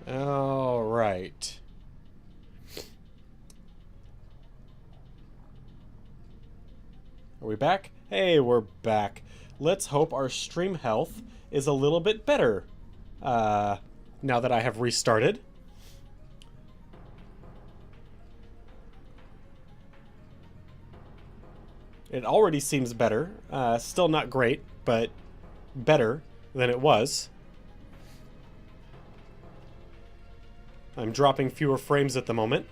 All right. Are we back? Hey, we're back. Let's hope our stream health is a little bit better now that I have restarted. It already seems better. Still not great, but better than it was. I'm dropping fewer frames at the moment.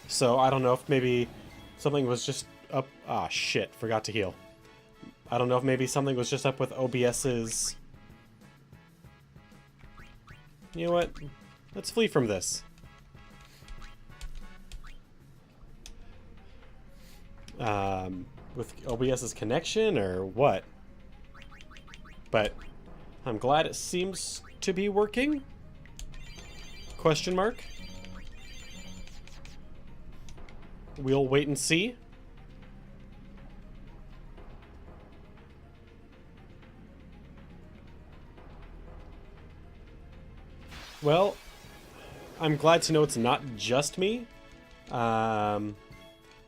So I don't know if maybe something was just up. Ah, shit. Forgot to heal. I don't know if maybe something was just up with OBS's... You know what? Let's flee from this. With OBS's connection or what? But I'm glad it seems to be working. Question mark. We'll wait and see. Well, I'm glad to know it's not just me. But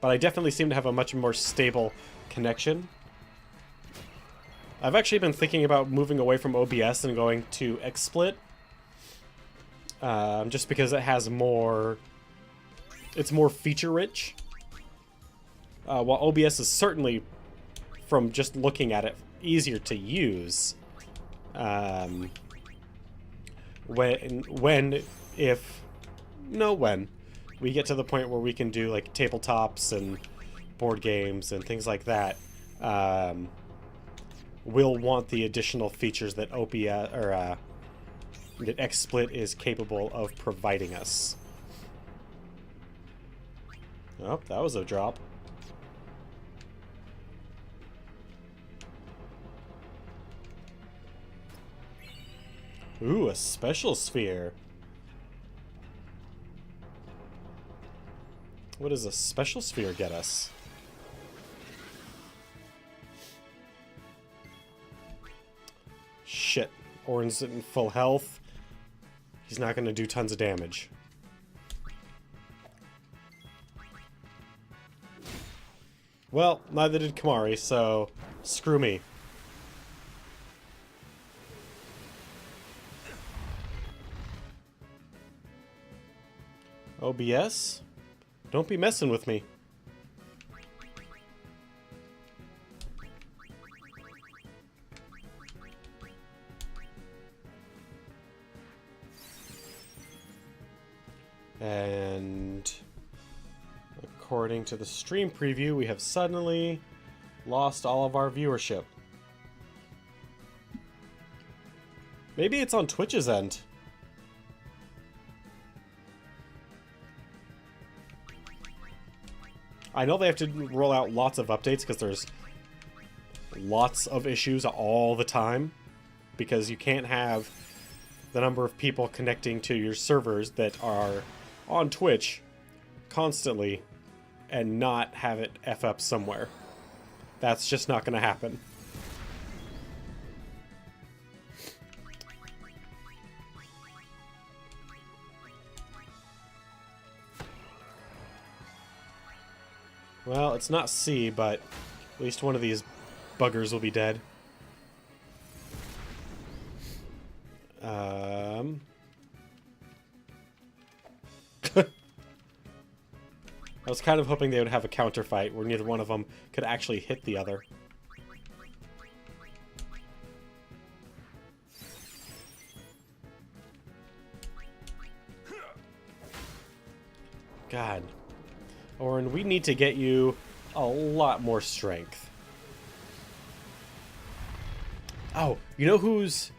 I definitely seem to have a much more stable connection. I've actually been thinking about moving away from OBS and going to XSplit. Just because it has more... It's more feature-rich. While OBS is certainly, from just looking at it, easier to use. When we get to the point where we can do like tabletops and board games and things like that, we'll want the additional features that OBS or that XSplit is capable of providing us. Oh, that was a drop. Ooh, a special sphere. What does a special sphere get us? Shit. Orin's in full health. He's not going to do tons of damage. Well, neither did Kamari, so screw me. OBS? Don't be messing with me. And according to the stream preview, we have suddenly lost all of our viewership. Maybe it's on Twitch's end. I know they have to roll out lots of updates because there's lots of issues all the time. Because you can't have the number of people connecting to your servers that are on Twitch constantly and not have it F up somewhere. That's just not going to happen. Well, it's not C, but at least one of these buggers will be dead. I was kind of hoping they would have a counter fight where neither one of them could actually hit the other. God. Orin, we need to get you a lot more strength. Oh, you know whose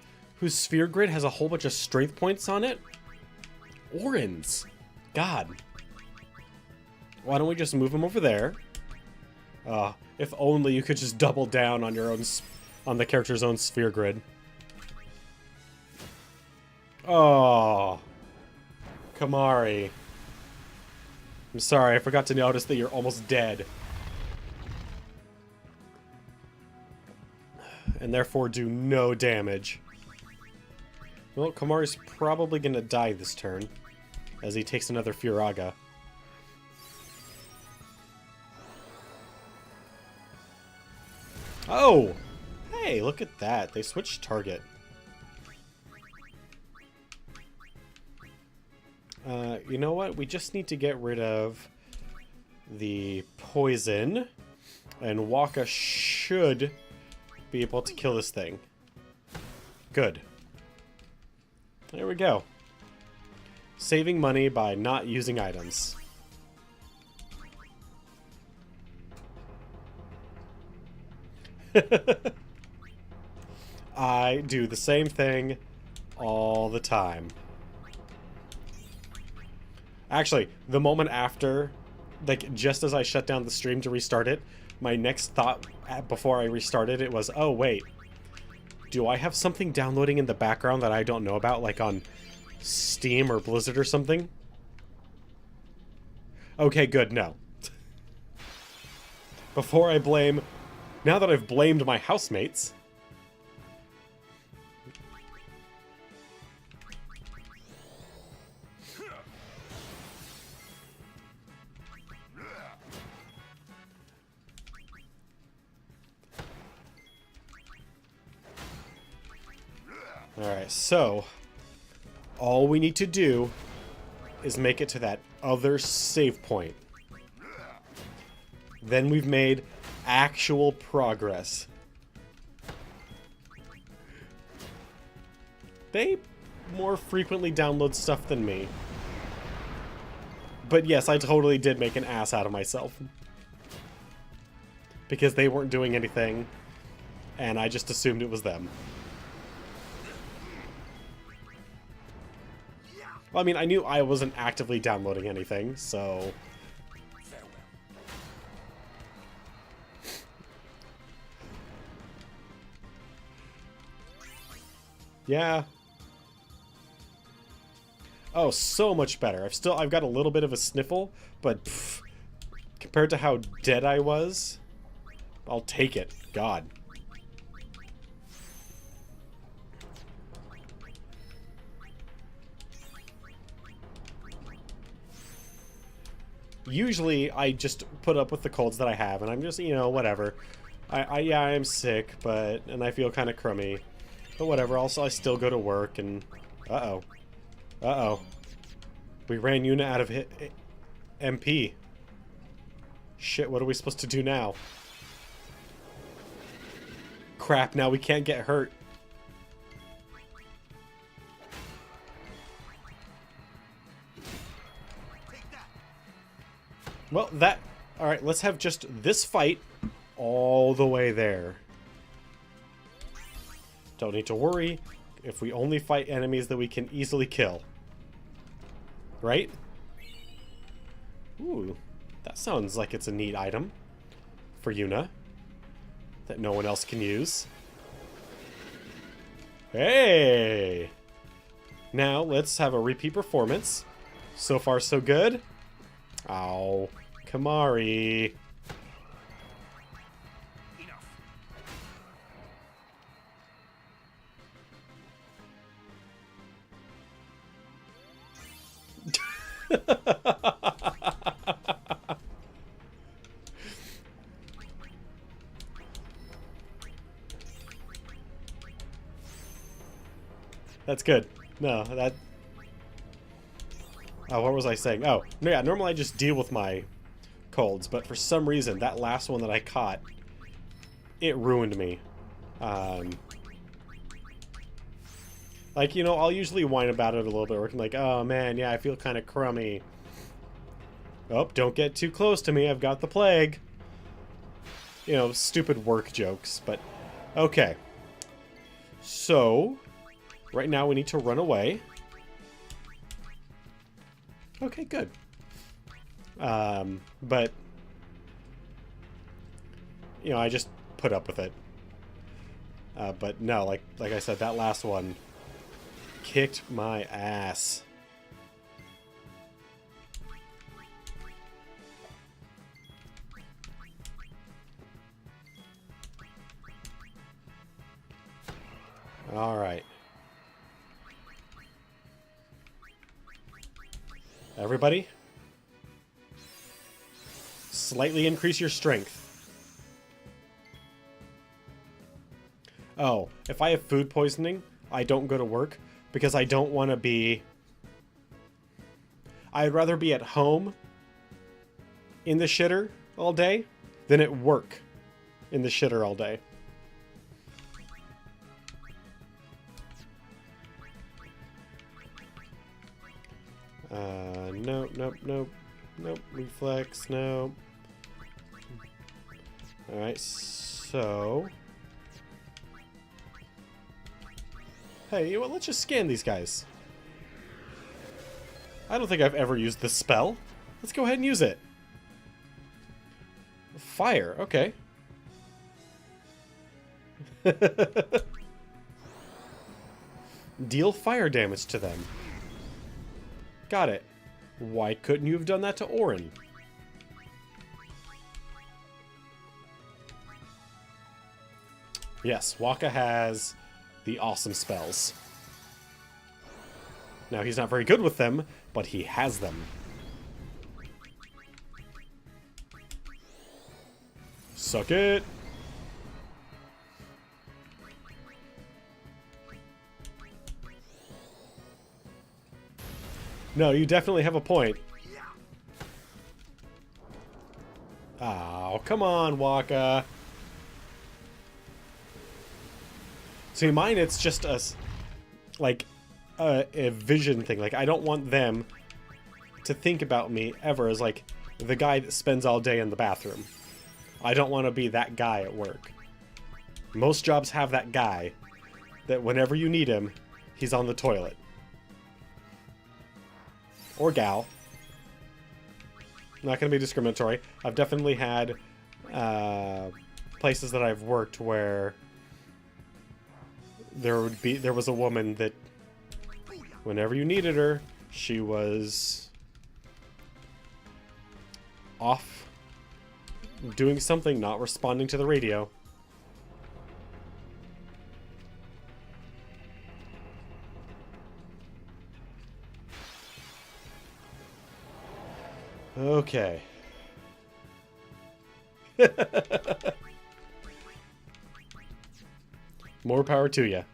sphere grid has a whole bunch of strength points on it? Orin's. God. Why don't we just move him over there? If only you could just double down on your own, on the character's own sphere grid. Oh, Kamari. I'm sorry, I forgot to notice that you're almost dead. And therefore do no damage. Well, Kamari's probably gonna die this turn, as he takes another Furaga. Oh! Hey, look at that. They switched target. You know what? We just need to get rid of the poison, and Waka should be able to kill this thing. Good. There we go. Saving money by not using items. I do the same thing all the time. Actually, the moment after, like just as I shut down the stream to restart it, my next thought before I restarted it was, oh wait, do I have something downloading in the background that I don't know about, like on Steam or Blizzard or something? Okay, good, no. Before I blame... Now that I've blamed my housemates... Alright, so... all we need to do is make it to that other save point. Then we've made actual progress. They more frequently download stuff than me. But yes, I totally did make an ass out of myself. Because they weren't doing anything, and I just assumed it was them. Well, I mean, I knew I wasn't actively downloading anything, so... yeah. Oh, so much better. I've got a little bit of a sniffle, but pff, compared to how dead I was, I'll take it. God. Usually, I just put up with the colds that I have, and I'm just, you know, whatever. Yeah, I'm sick, and I feel kind of crummy. But whatever, also, I still go to work, and... Uh-oh. Uh-oh. We ran Yuna out of MP. Shit, what are we supposed to do now? Crap, now we can't get hurt. Well, that... Alright, let's have just this fight all the way there. Don't need to worry if we only fight enemies that we can easily kill. Right? Ooh, that sounds like it's a neat item for Yuna that no one else can use. Hey! Now, let's have a repeat performance. So far, so good. Ow. Kamari. That's good. No, that... Oh, what was I saying? Oh, no, yeah, normally I just deal with my colds, but for some reason, that last one that I caught, it ruined me. Like, you know, I'll usually whine about it a little bit, where I'm like, oh man, yeah, I feel kind of crummy. Oh, don't get too close to me, I've got the plague. You know, stupid work jokes, but okay. So, right now we need to run away. Okay, good. But, you know, I just put up with it. But no, like I said, that last one kicked my ass. All right. Everybody, slightly increase your strength. Oh, if I have food poisoning, I don't go to work because I don't want to be... I'd rather be at home in the shitter all day than at work in the shitter all day. Nope. Reflex, no. Alright, so... Hey, you know what? Let's just scan these guys. I don't think I've ever used this spell. Let's go ahead and use it. Fire, okay. Deal fire damage to them. Got it. Why couldn't you have done that to Orin? Yes, Waka has the awesome spells. Now, he's not very good with them, but he has them. Suck it! No, you definitely have a point. Oh, come on, Waka. See, mine, it's just a vision thing. Like, I don't want them to think about me ever as, like, the guy that spends all day in the bathroom. I don't want to be that guy at work. Most jobs have that guy that whenever you need him, he's on the toilet. Or gal. I'm not going to be discriminatory. I've definitely had places that I've worked where there was a woman that whenever you needed her, she was off doing something, not responding to the radio. Okay. More power to you.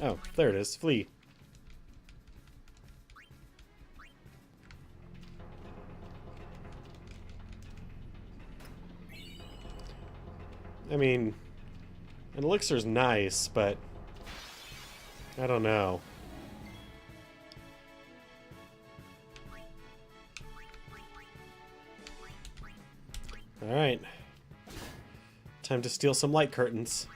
Oh, there it is. Flee. I mean, an elixir's nice, but I don't know. Alright. Time to steal some light curtains.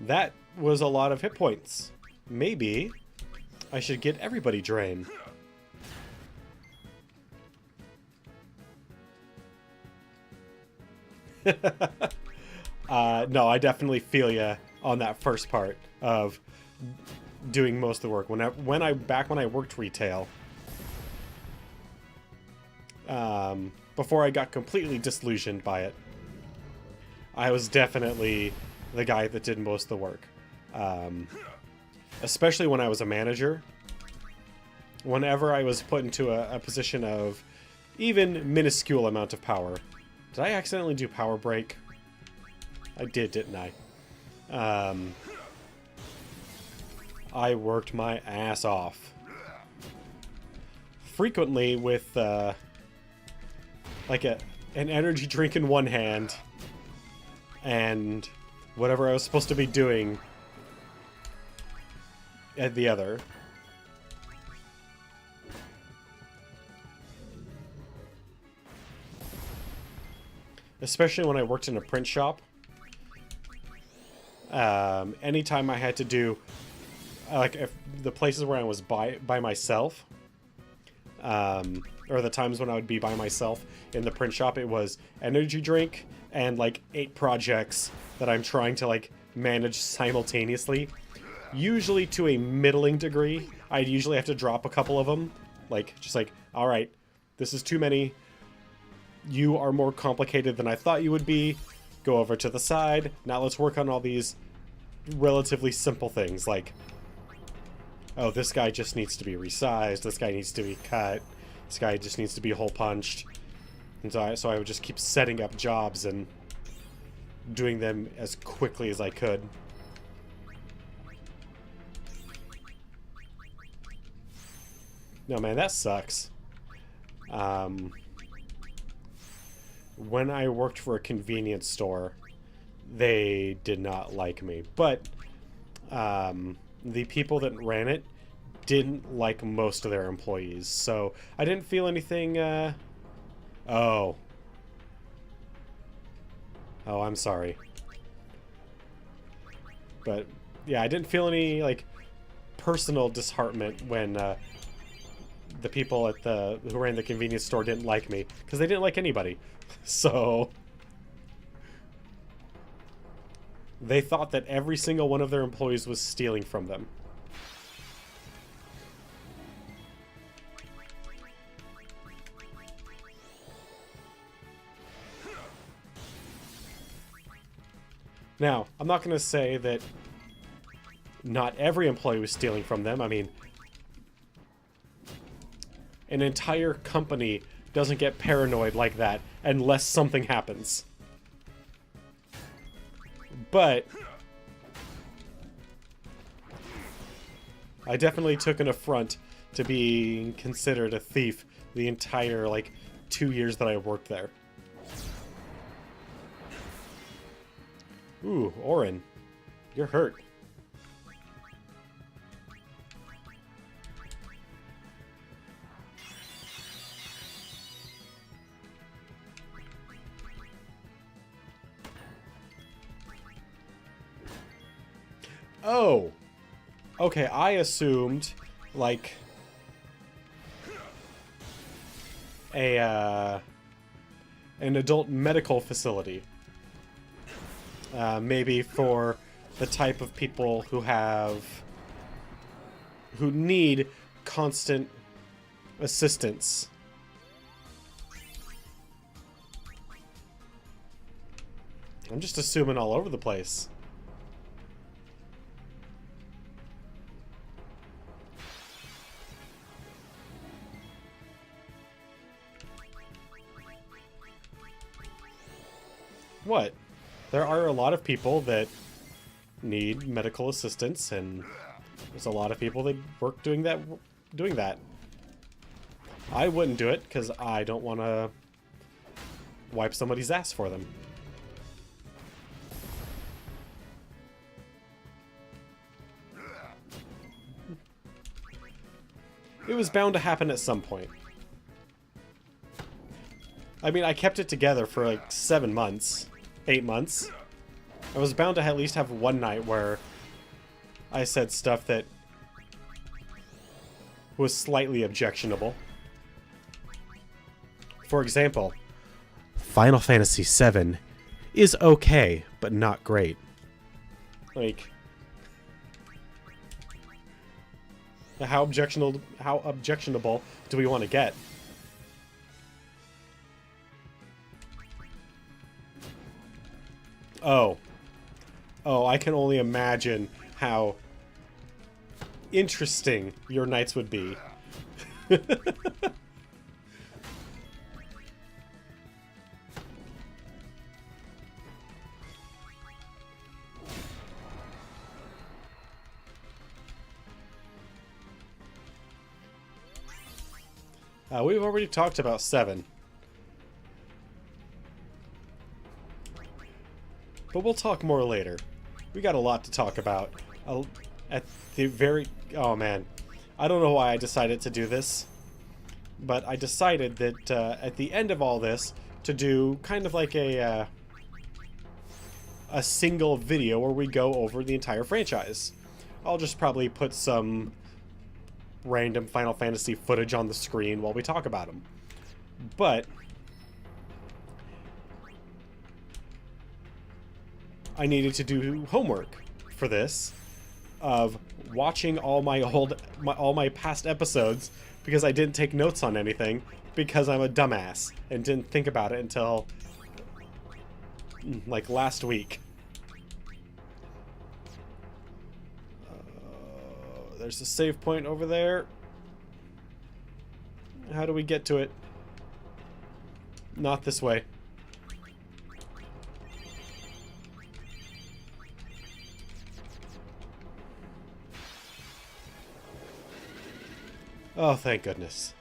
That was a lot of hit points. Maybe I should get everybody drain. No, I definitely feel ya on that first part of doing most of the work. When I worked retail, before I got completely disillusioned by it, I was definitely the guy that did most of the work. Especially when I was a manager. Whenever I was put into a position of even minuscule amount of power. Did I accidentally do power break? I did, didn't I? I worked my ass off. Frequently with like an energy drink in one hand and whatever I was supposed to be doing at the other. Especially when I worked in a print shop. Anytime I had to do, like, if the places where I was by myself, or the times when I would be by myself in the print shop, it was energy drink and like 8 projects that I'm trying to like manage simultaneously. usually to a middling degree. I'd usually have to drop a couple of them. Like, just like, alright, this is too many. You are more complicated than I thought you would be. Go over to the side. Now let's work on all these relatively simple things, like, oh, this guy just needs to be resized, this guy needs to be cut, this guy just needs to be hole punched. And so I would just keep setting up jobs and doing them as quickly as I could. No, man, that sucks. When I worked for a convenience store, they did not like me. But the people that ran it didn't like most of their employees. So I didn't feel anything... Oh. Oh, I'm sorry. But, yeah, I didn't feel any, like, personal disheartenment when the people at who ran the convenience store didn't like me. Because they didn't like anybody. So... they thought that every single one of their employees was stealing from them. Now, I'm not going to say that not every employee was stealing from them. I mean, an entire company doesn't get paranoid like that unless something happens. But I definitely took an affront to being considered a thief the entire, like, 2 years that I worked there. Ooh, Orin, you're hurt. Oh! Okay, I assumed, like, an adult medical facility. Maybe for the type of people who need constant assistance. I'm just assuming all over the place. What? There are a lot of people that need medical assistance, and there's a lot of people that work doing that. I wouldn't do it because I don't want to wipe somebody's ass for them. It was bound to happen at some point. I mean, I kept it together for like 7 months. 8 months. I was bound to at least have one night where I said stuff that was slightly objectionable. For example, Final Fantasy VII is okay, but not great. Like, how objectionable do we want to get? Oh, I can only imagine how interesting your nights would be. We've already talked about 7. But we'll talk more later. We got a lot to talk about. At the very... Oh, man. I don't know why I decided to do this. But I decided that at the end of all this, to do kind of like a single video where we go over the entire franchise. I'll just probably put some random Final Fantasy footage on the screen while we talk about them. But I needed to do homework for this, of watching all my past episodes because I didn't take notes on anything because I'm a dumbass and didn't think about it until like last week. There's a save point over there. How do we get to it? Not this way. Oh, thank goodness.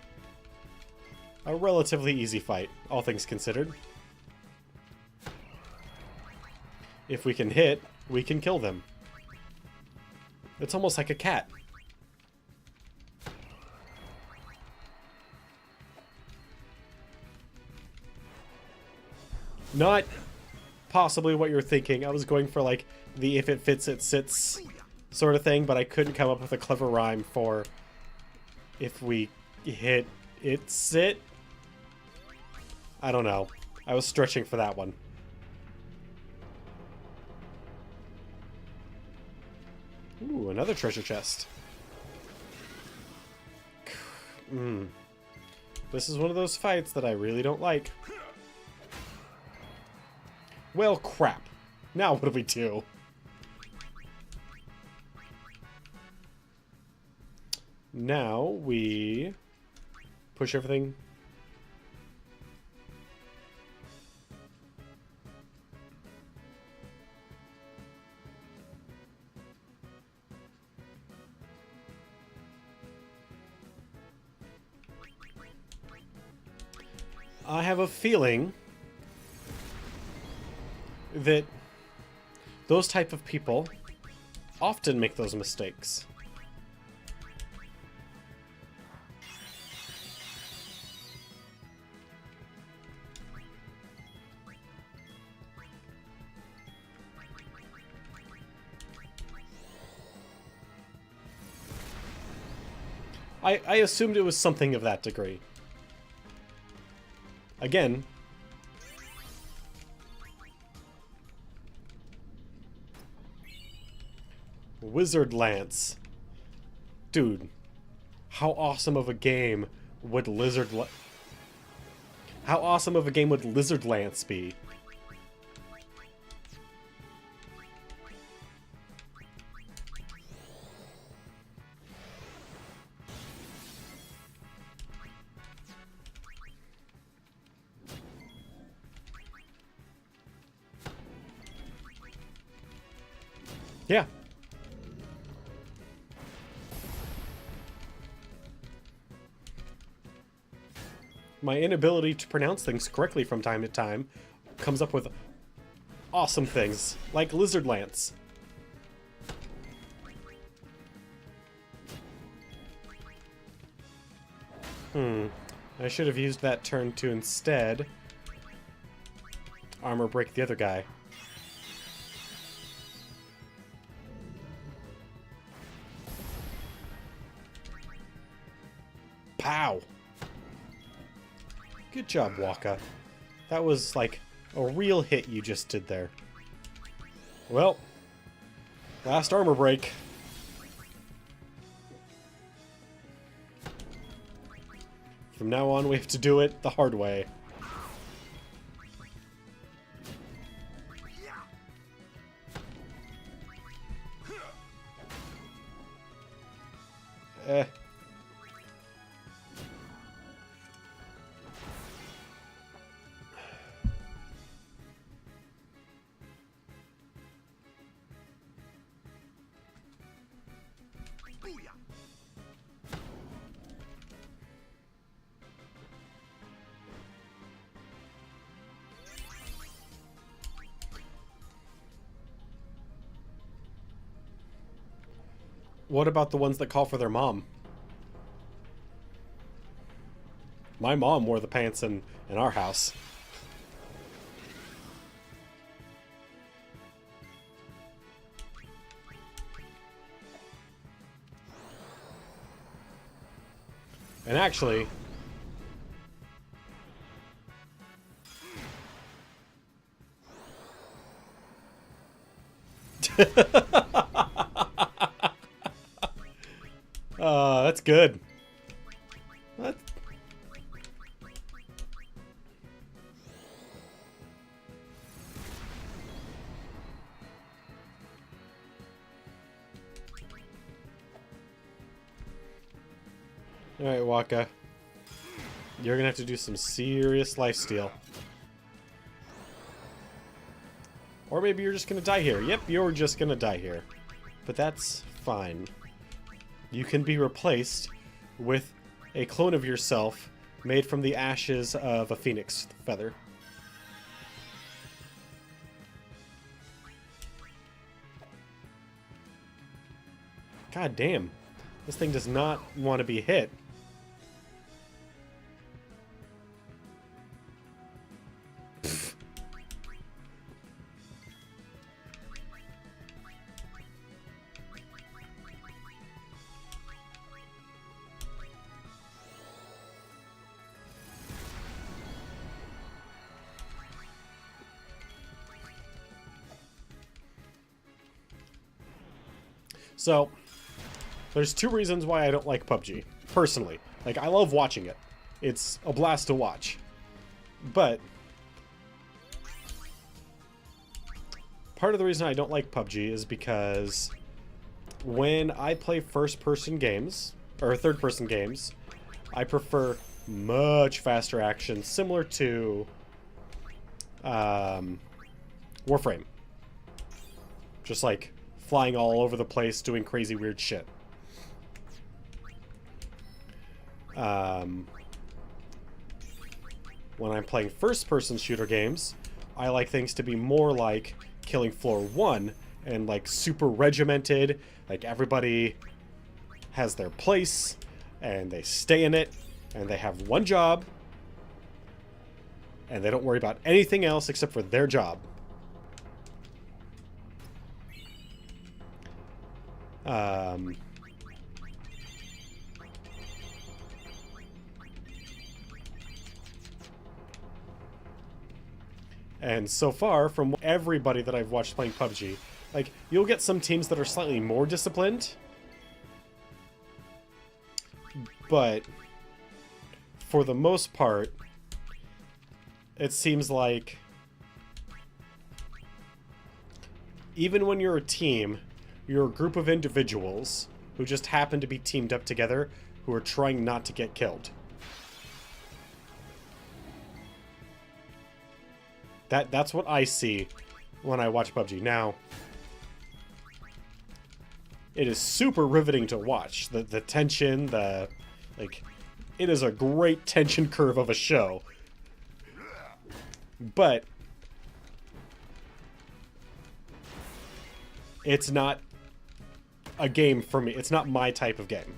A relatively easy fight, all things considered. If we can hit, we can kill them. It's almost like a cat. Not possibly what you're thinking. I was going for like the if it fits, it sits sort of thing, but I couldn't come up with a clever rhyme for if we hit, it sit. I don't know. I was stretching for that one. Ooh, another treasure chest. This is one of those fights that I really don't like. Well, crap. Now what do we do? Now we push everything. I have a feeling that those type of people often make those mistakes. I assumed it was something of that degree. Again, Wizard Lance. Dude, how awesome of a game would Lizard Lance be? Yeah. My inability to pronounce things correctly from time to time comes up with awesome things, like Lizard Lance. I should have used that turn to instead armor break the other guy. Pow! Good job, Waka. That was like a real hit you just did there. Well, last armor break. From now on, we have to do it the hard way. What about the ones that call for their mom? My mom wore the pants in our house. And actually... good. What? Alright, Waka. You're gonna have to do some serious lifesteal. Or maybe you're just gonna die here. Yep, you're just gonna die here. But that's fine. You can be replaced with a clone of yourself made from the ashes of a phoenix feather. God damn. This thing does not want to be hit. So, there's two reasons why I don't like PUBG, personally. Like, I love watching it. It's a blast to watch. But part of the reason I don't like PUBG is because when I play first-person games, or third-person games, I prefer much faster action, similar to Warframe. Just like flying all over the place, doing crazy weird shit. When I'm playing first-person shooter games, I like things to be more like killing floor 1 and like super regimented, like everybody has their place and they stay in it and they have one job and they don't worry about anything else except for their job. And so far, from everybody that I've watched playing PUBG, like, you'll get some teams that are slightly more disciplined, but for the most part, it seems like even when you're a team, you're a group of individuals who just happen to be teamed up together who are trying not to get killed. That's what I see when I watch PUBG. Now, it is super riveting to watch. The tension, like, it is a great tension curve of a show. But it's not a game for me. It's not my type of game.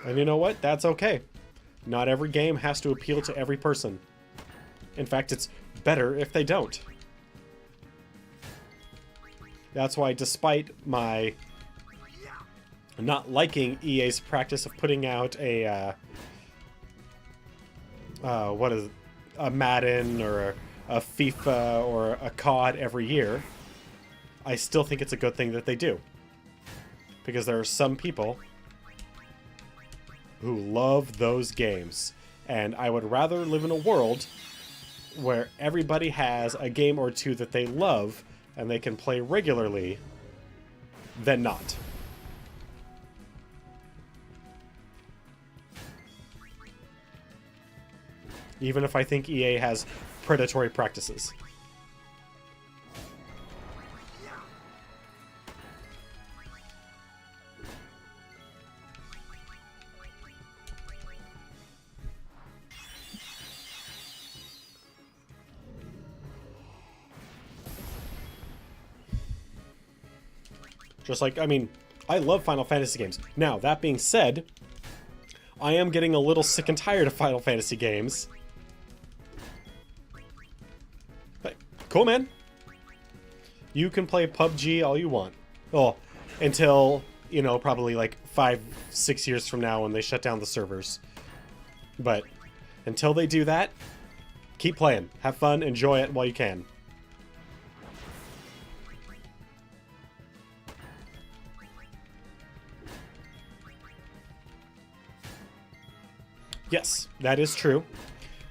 And you know what? That's okay. Not every game has to appeal to every person. In fact, it's better if they don't. That's why, despite my not liking EA's practice of putting out a a Madden or a FIFA or a COD every year, I still think it's a good thing that they do. Because there are some people who love those games. And I would rather live in a world where everybody has a game or two that they love and they can play regularly than not. Even if I think EA has predatory practices. Just like, I mean, I love Final Fantasy games. Now, that being said, I am getting a little sick and tired of Final Fantasy games. But, cool, man. You can play PUBG all you want. Oh, until, you know, probably like 5-6 years from now when they shut down the servers. But until they do that, keep playing. Have fun, enjoy it while you can. Yes, that is true.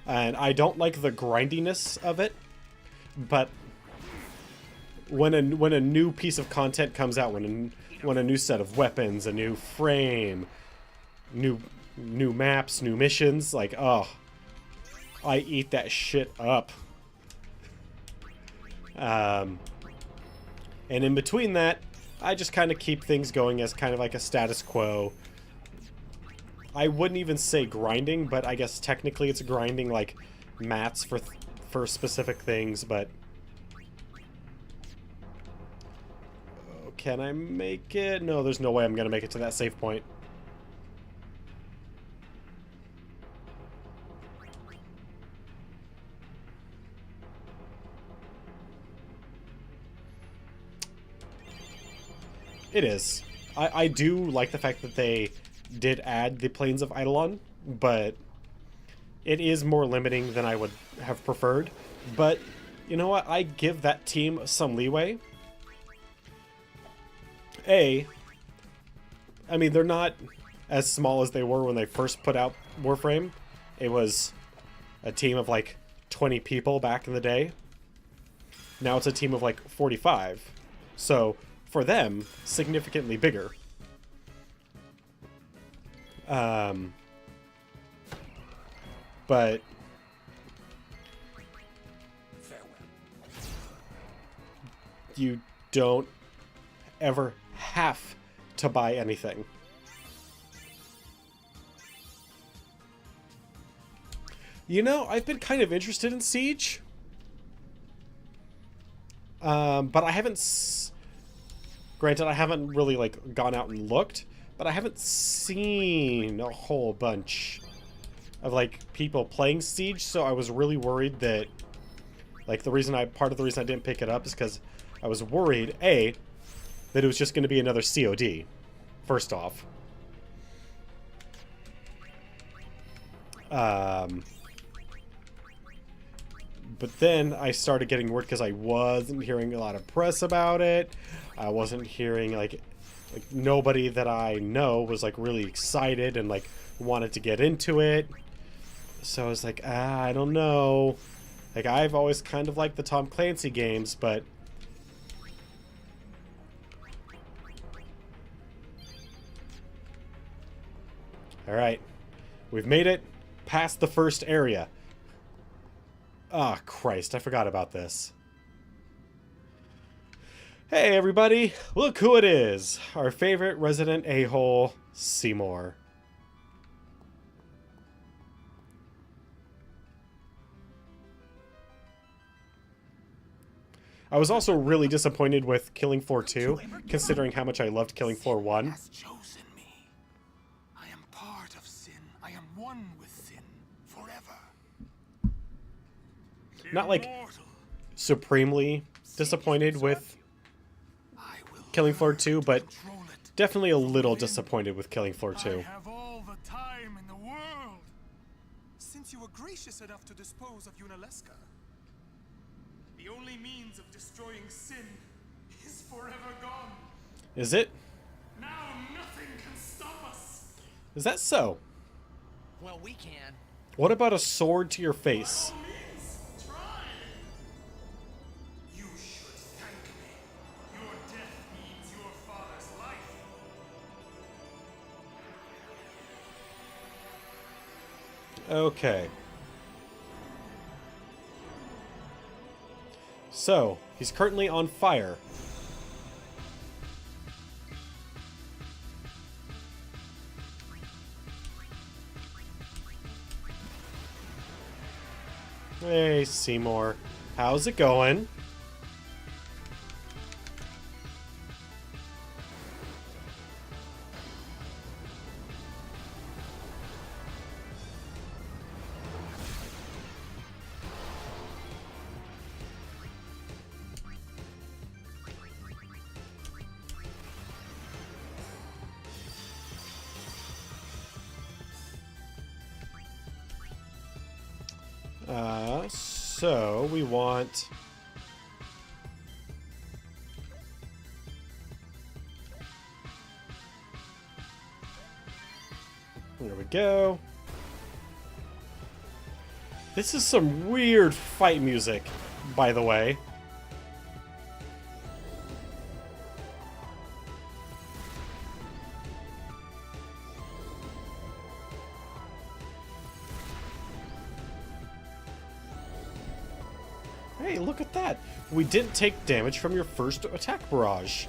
And I don't like the grindiness of it, but when a new piece of content comes out, when a new set of weapons, a new frame, new maps, new missions, like, oh, I eat that shit up. And in between that, I just kind of keep things going as kind of like a status quo. I wouldn't even say grinding, but I guess technically it's grinding, like mats for specific things, but oh, can I make it? No, there's no way I'm gonna make it to that save point. It is. I do like the fact that they did add the Plains of Eidolon, but it is more limiting than I would have preferred. But you know what? I give that team some leeway. I mean, they're not as small as they were when they first put out Warframe. It was a team of like 20 people back in the day. Now it's a team of like 45. So for them, significantly bigger. But you don't ever have to buy anything. You know, I've been kind of interested in Siege. But I haven't... Granted, I haven't really, like, gone out and looked, but I haven't seen a whole bunch of, like, people playing Siege, so I was really worried that, like, part of the reason I didn't pick it up is because I was worried, A, that it was just going to be another COD, first off. But then I started getting word because I wasn't hearing a lot of press about it. I wasn't hearing, like nobody that I know was, like, really excited and, like, wanted to get into it. So I was like, I don't know. Like, I've always kind of liked the Tom Clancy games, but... Alright. We've made it past the first area. Ah, Christ, I forgot about this. Hey, everybody. Look who it is. Our favorite resident a-hole, Seymour. I was also really disappointed with Killing Floor 2, considering how much I loved Killing Floor 1. Has chosen me. I am part of sin. I am one with sin forever. Not, like, supremely disappointed with Killing Floor 2, but definitely a little disappointed with Killing Floor 2. I have all the time in the world. Since you were gracious enough to dispose of Unalesca, the only means of destroying sin is forever gone. Is it? Now nothing can stop us. Is that so? Well, we can. What about a sword to your face? By all means, try. You should thank me. Your death means your father's life. Okay. So, he's currently on fire. Hey, Seymour. How's it going? So we want... There we go. This is some weird fight music, by the way. Hey, look at that. We didn't take damage from your first attack barrage.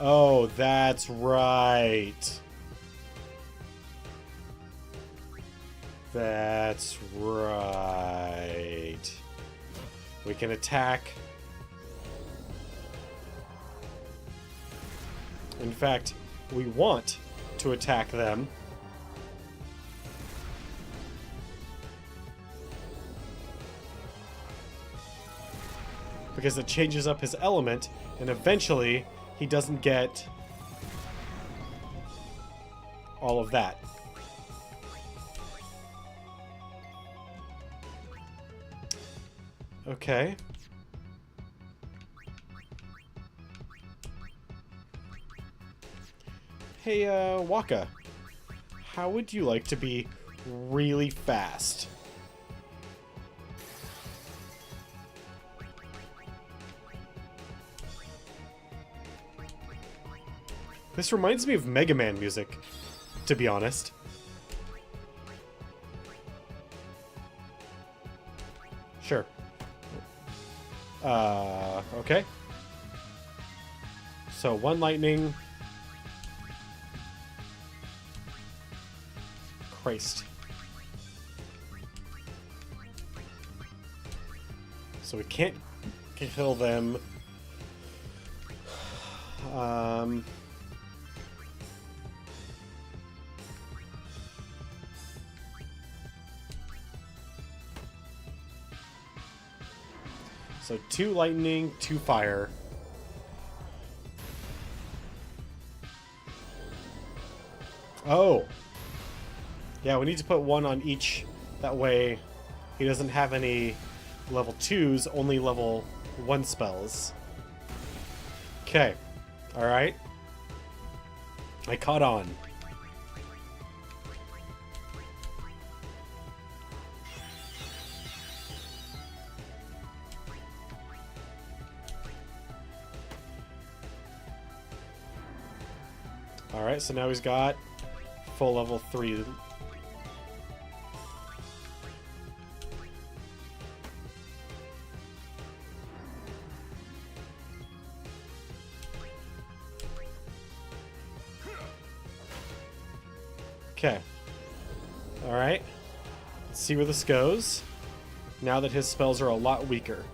Oh, that's right. That's right. We can attack. In fact, we want to attack them. Because it changes up his element, and eventually he doesn't get all of that. Okay. Hey, Waka. How would you like to be really fast? This reminds me of Mega Man music, to be honest. Sure. Okay. So, one lightning. Christ. So we can't kill them. So 2 lightning, 2 fire. Oh. Yeah, we need to put 1 on each. That way he doesn't have any level 2s, only level 1 spells. Okay. Alright. I caught on. Alright, so now he's got full level 3. Okay. Alright. Let's see where this goes. Now that his spells are a lot weaker.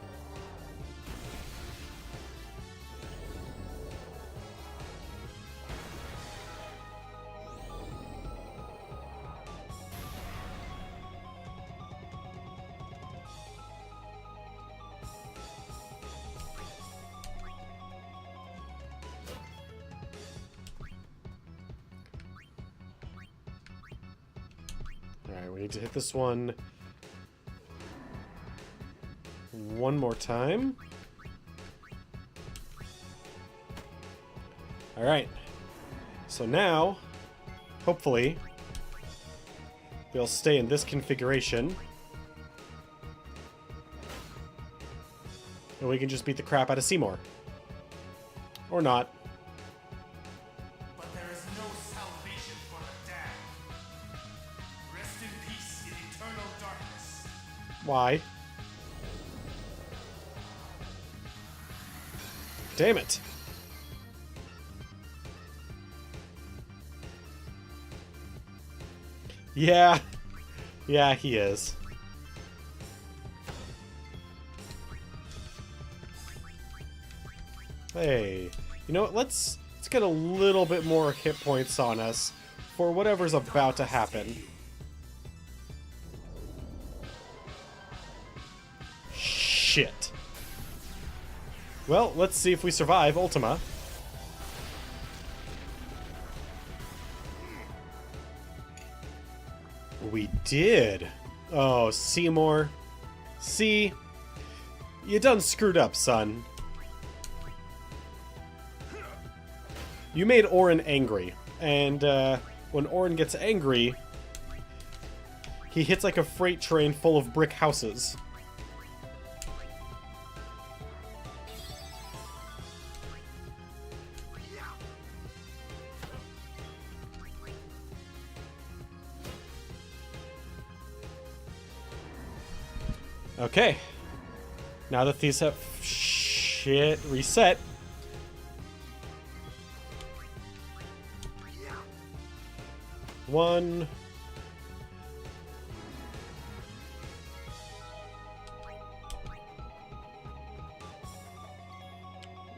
Alright, we need to hit this one more time. Alright. So now, hopefully, they'll stay in this configuration. And we can just beat the crap out of Seymour. Or not. Why? Damn it. Yeah. Yeah, he is. Hey. You know what? Let's get a little bit more hit points on us for whatever's about to happen. Shit. Well, let's see if we survive Ultima. We did. Oh, Seymour. See? You done screwed up, son. You made Orin angry. And when Orin gets angry, he hits like a freight train full of brick houses. Okay. Now that these have shit reset. One.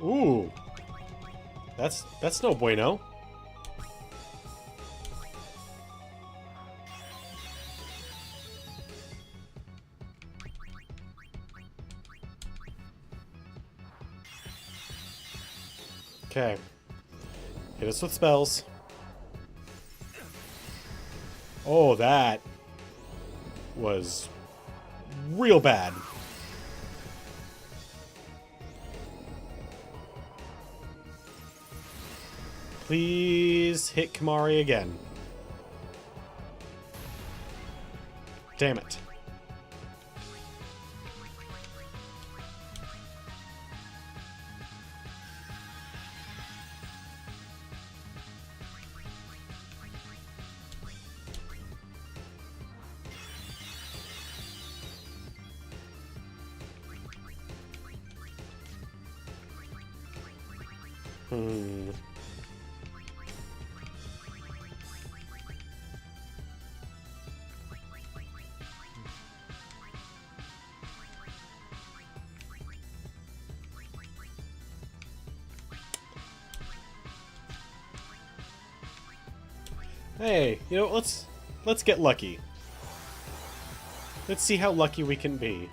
Ooh. That's no bueno. Okay. Hit us with spells. Oh, that was real bad. Please hit Kamari again. Damn it. Hey, you know, let's get lucky. Let's see how lucky we can be.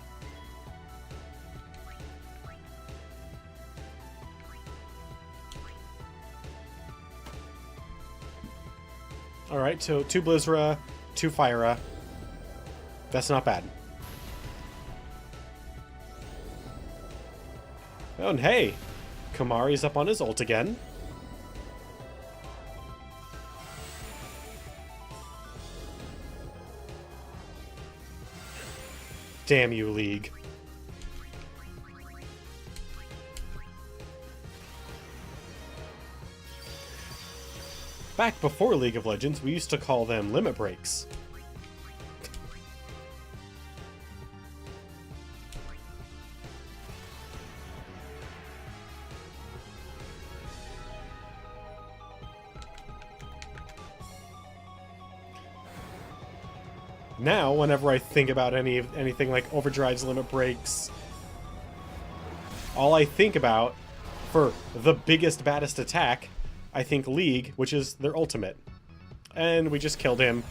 Alright, so 2 Blizzra, 2 Fyra. That's not bad. Oh, and hey! Kamari's up on his ult again. Damn you, League. Back before League of Legends, we used to call them limit breaks. Now, whenever I think about anything like Overdrive's limit breaks, all I think about, for the biggest, baddest attack, I think League, which is their ultimate. And we just killed him.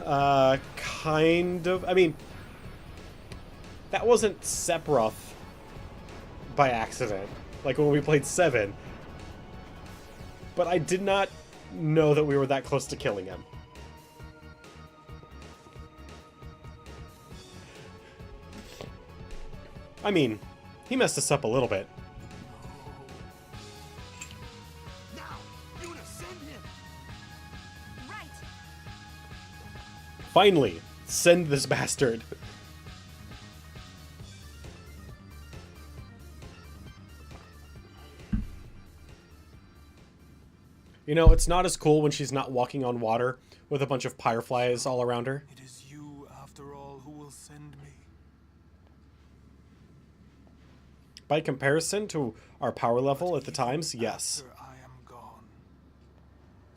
Kind of. I mean, that wasn't Sephiroth by accident, like when we played 7. But I did not know that we were that close to killing him. I mean, he messed us up a little bit. Now, Yuna, send him. Right. Finally, send this bastard. You know, it's not as cool when she's not walking on water with a bunch of fireflies all around her. It is you, after all, who will send me. By comparison to our power level at the times, yes. After I am gone,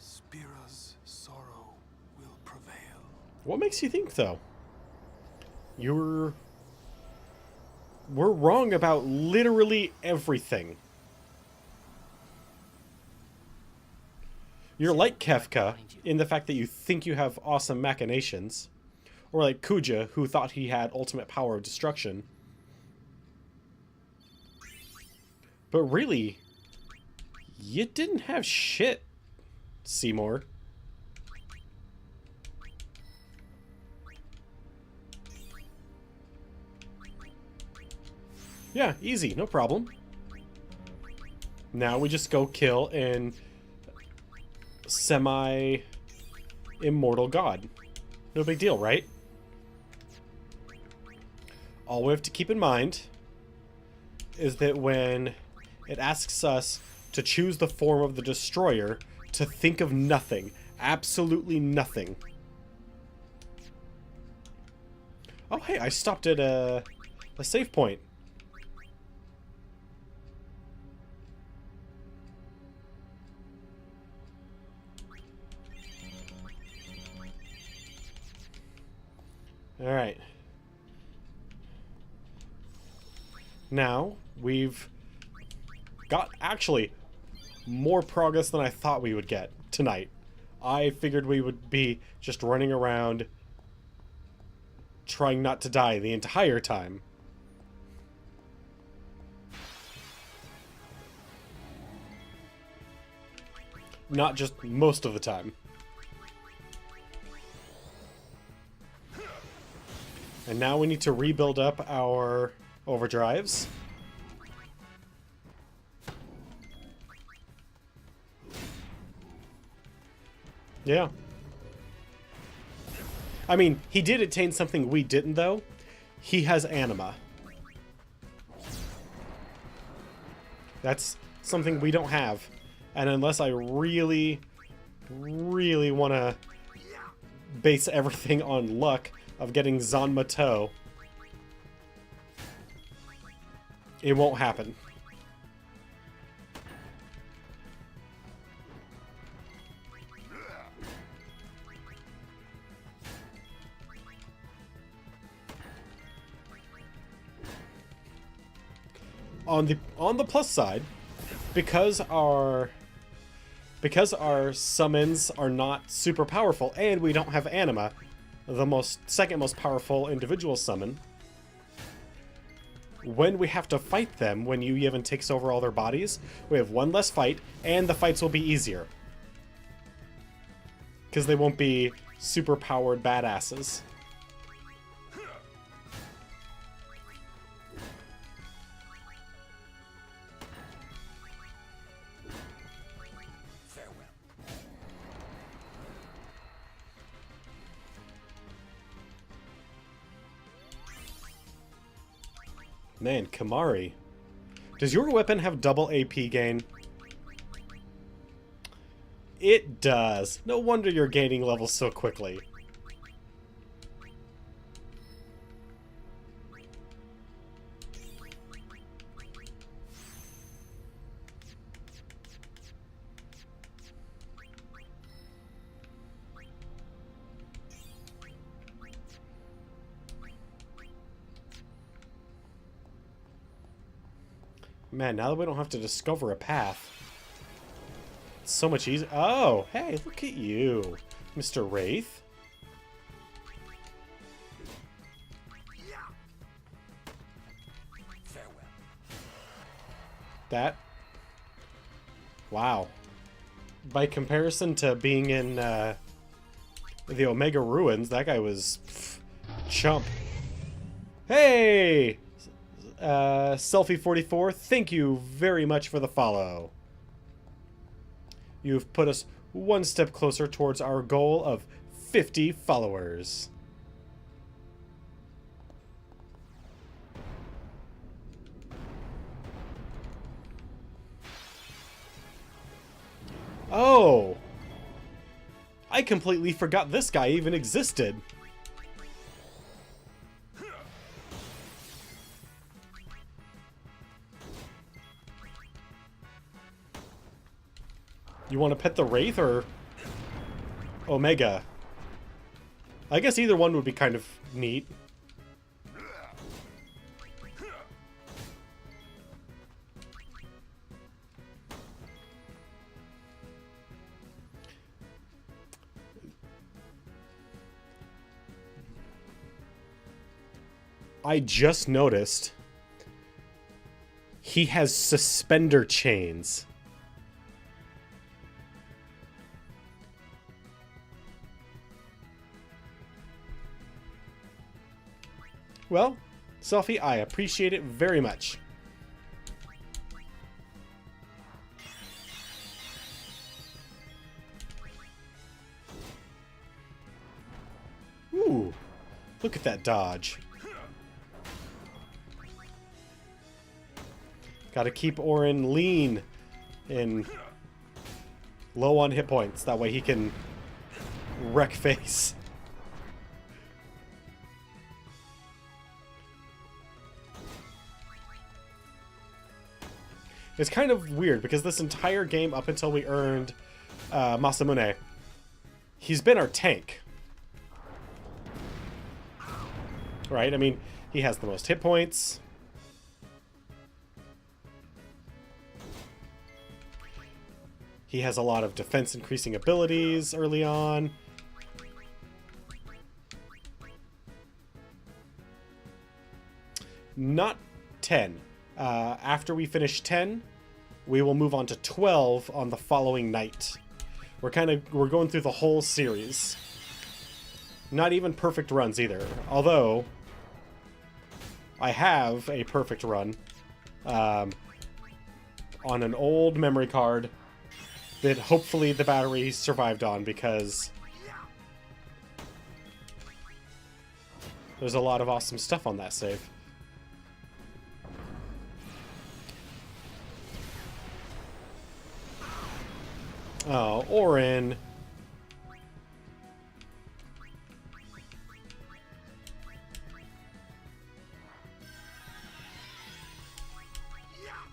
Spira's sorrow will prevail. What makes you think, though? We're wrong about literally everything. You're like Kefka in the fact that you think you have awesome machinations. Or like Kuja, who thought he had ultimate power of destruction. But really, you didn't have shit, Seymour. Yeah, easy, no problem. Now we just go kill and semi-immortal god. No big deal, right? All we have to keep in mind is that when it asks us to choose the form of the destroyer, to think of nothing. Absolutely nothing. Oh, hey, I stopped at a save point. Alright. Now, we've got, actually, more progress than I thought we would get tonight. I figured we would be just running around trying not to die the entire time. Not just most of the time. And now we need to rebuild up our overdrives. Yeah. I mean, he did attain something we didn't, though. He has anima. That's something we don't have. And unless I really, really want to base everything on luck of getting Zanmato, it won't happen. On the plus side, because our summons are not super powerful and we don't have anima, the second most powerful individual summon, when we have to fight them, when Yu-Yevon takes over all their bodies, we have one less fight, and the fights will be easier. Because they won't be super powered badasses. Man, Kamari. Does your weapon have double AP gain? It does. No wonder you're gaining levels so quickly. Man, now that we don't have to discover a path, it's so much easier. Oh, hey, look at you, Mr. Wraith. That, wow. By comparison to being in the Omega Ruins, that guy was chump. Hey! Selfie44, thank you very much for the follow. You've put us one step closer towards our goal of 50 followers. Oh! I completely forgot this guy even existed. You want to pet the Wraith or Omega? I guess either one would be kind of neat. I just noticed he has suspender chains. Well, Selfie, I appreciate it very much. Look at that dodge. Gotta keep Orin lean and low on hit points. That way he can wreck face. It's kind of weird because this entire game, up until we earned Masamune, he's been our tank. Right? I mean, he has the most hit points. He has a lot of defense increasing abilities early on. Not 10. After we finish 10, we will move on to 12 on the following night. We're going through the whole series. Not even perfect runs either. Although, I have a perfect run on an old memory card that hopefully the battery survived on, because there's a lot of awesome stuff on that save. Oh, Orin.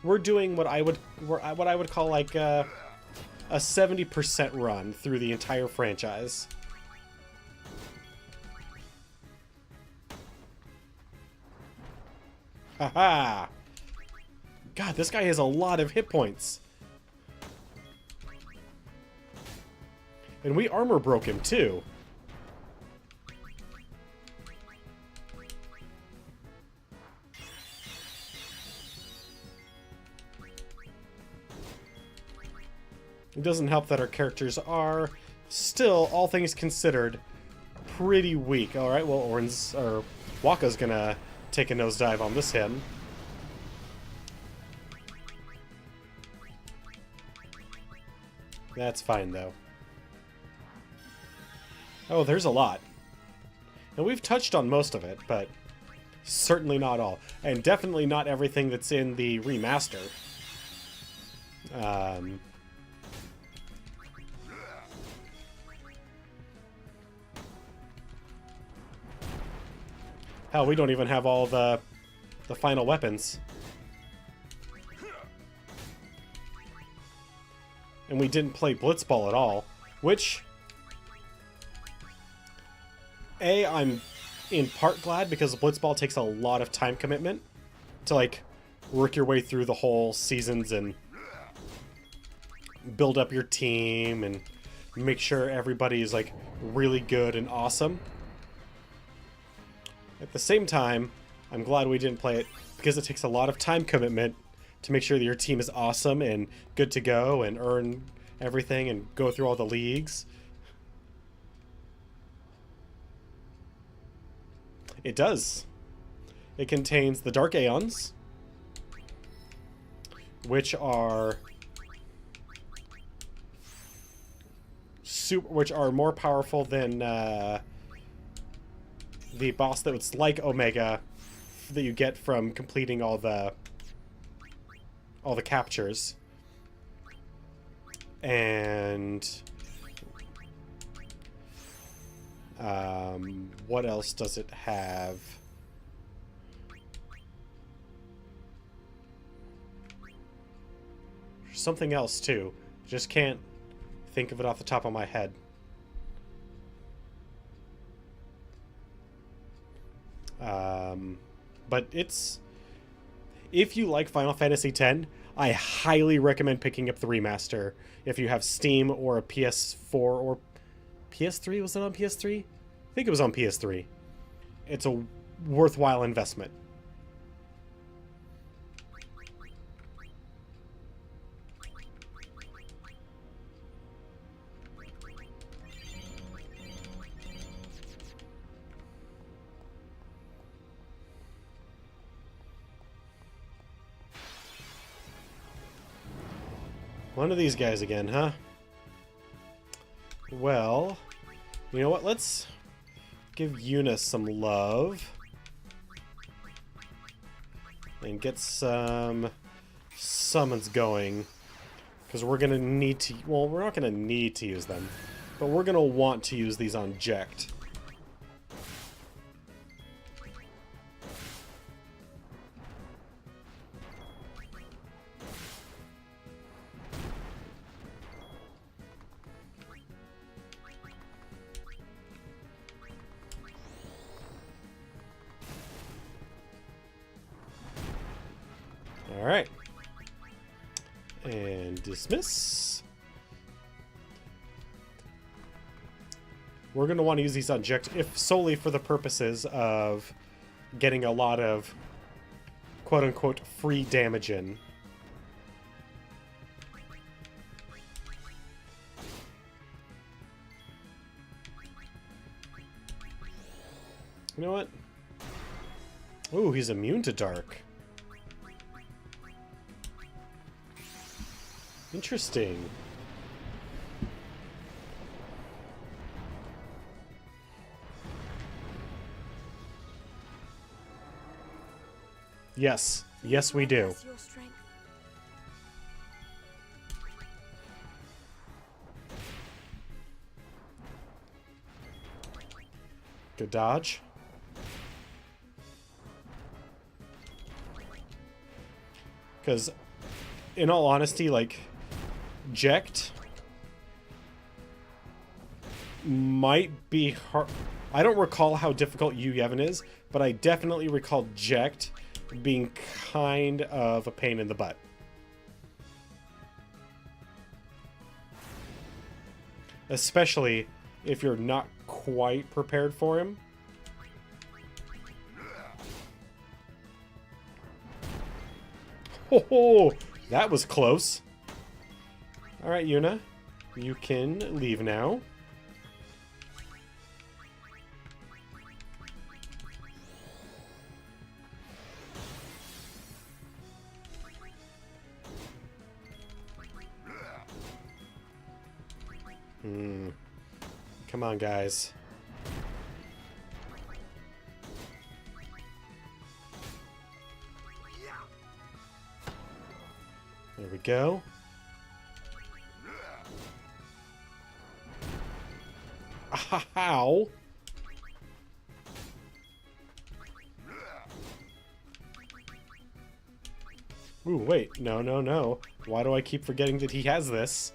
We're doing what I would call like a 70% run through the entire franchise. Haha! God, this guy has a lot of hit points. And we armor broke him too. It doesn't help that our characters are still, all things considered, pretty weak. Alright, well, Wakka's gonna take a nosedive on this hit. That's fine, though. Oh, there's a lot. And we've touched on most of it, but certainly not all. And definitely not everything that's in the remaster. Hell, we don't even have all the final weapons. And we didn't play Blitzball at all, which... I'm in part glad, because Blitzball takes a lot of time commitment to, like, work your way through the whole seasons and build up your team and make sure everybody is, like, really good and awesome. At the same time, I'm glad we didn't play it, because it takes a lot of time commitment to make sure that your team is awesome and good to go and earn everything and go through all the leagues. It does. It contains the Dark Aeons, which are more powerful than the boss that was like Omega that you get from completing all the captures. And what else does it have? Something else too. Just can't think of it off the top of my head. But it's... If you like Final Fantasy X, I highly recommend picking up the remaster if you have Steam or a PS4 or PS3. Was it on PS3? I think it was on PS3. It's a worthwhile investment. One of these guys again, huh? Well, you know what? Let's give Yuna some love. And get some summons going. Because we're going to need to... Well, we're not going to need to use them. But we're going to want to use these on Jecht. Alright. And dismiss. We're going to want to use these on Jecht, if solely for the purposes of getting a lot of quote-unquote free damage in. You know what? Ooh, he's immune to dark. Interesting. Yes. Yes, we do. Good dodge. Because, in all honesty, like, Jecht might be hard. I don't recall how difficult Yu Yevon is, but I definitely recall Jecht being kind of a pain in the butt. Especially if you're not quite prepared for him. Oh, that was close. Alright, Yuna. You can leave now. Come on, guys. There we go. Ow! Ooh, wait. No, no, no. Why do I keep forgetting that he has this?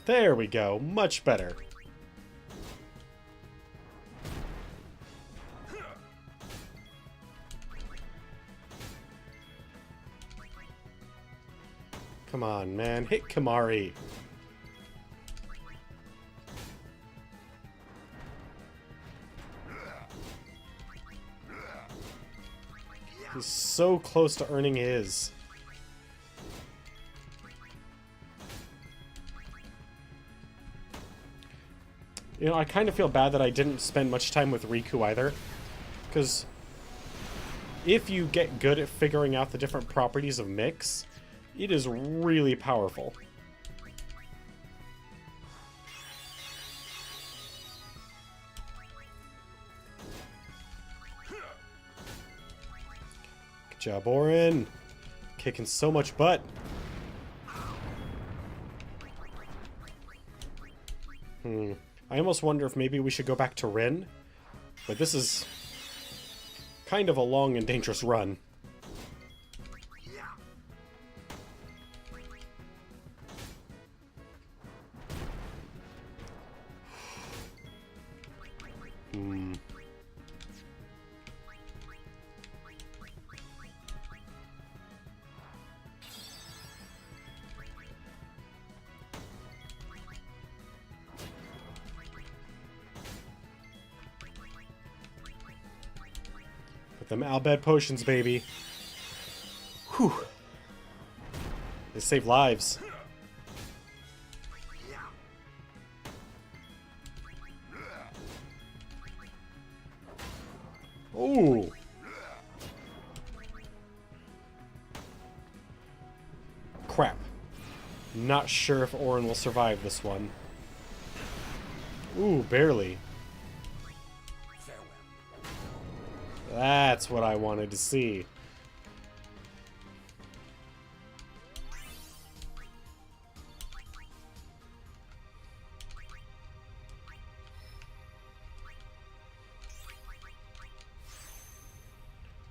There we go. Much better. Come on, man. Hit Kamari. He's so close to earning his. You know, I kind of feel bad that I didn't spend much time with Riku either. Because if you get good at figuring out the different properties of Mix, it is really powerful. Good job, Orin. Kicking so much butt. I almost wonder if maybe we should go back to Rin. But this is kind of a long and dangerous run. Them Albed potions, baby. Whew. They save lives. Ooh. Not sure if Orin will survive this one. Ooh, barely. That's what I wanted to see.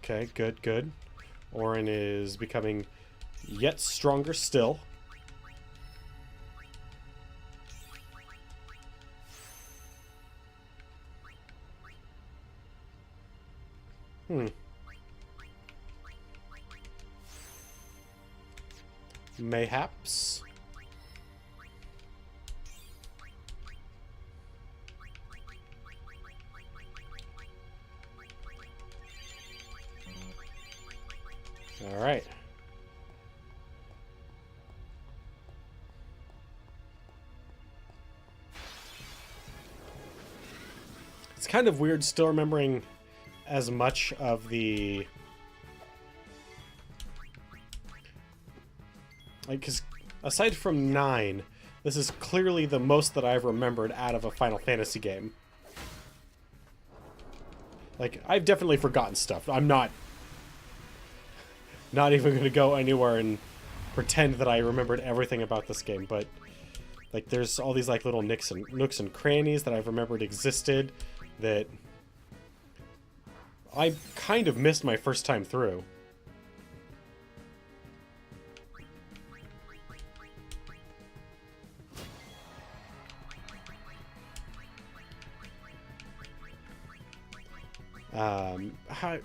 Okay, good, good. Orin is becoming yet stronger still. Mayhaps. All right. It's kind of weird still remembering as much of the... Like, because aside from 9, this is clearly the most that I've remembered out of a Final Fantasy game. Like, I've definitely forgotten stuff. I'm not even going to go anywhere and pretend that I remembered everything about this game, but like there's all these like little nooks and crannies that I've remembered existed that I kind of missed my first time through.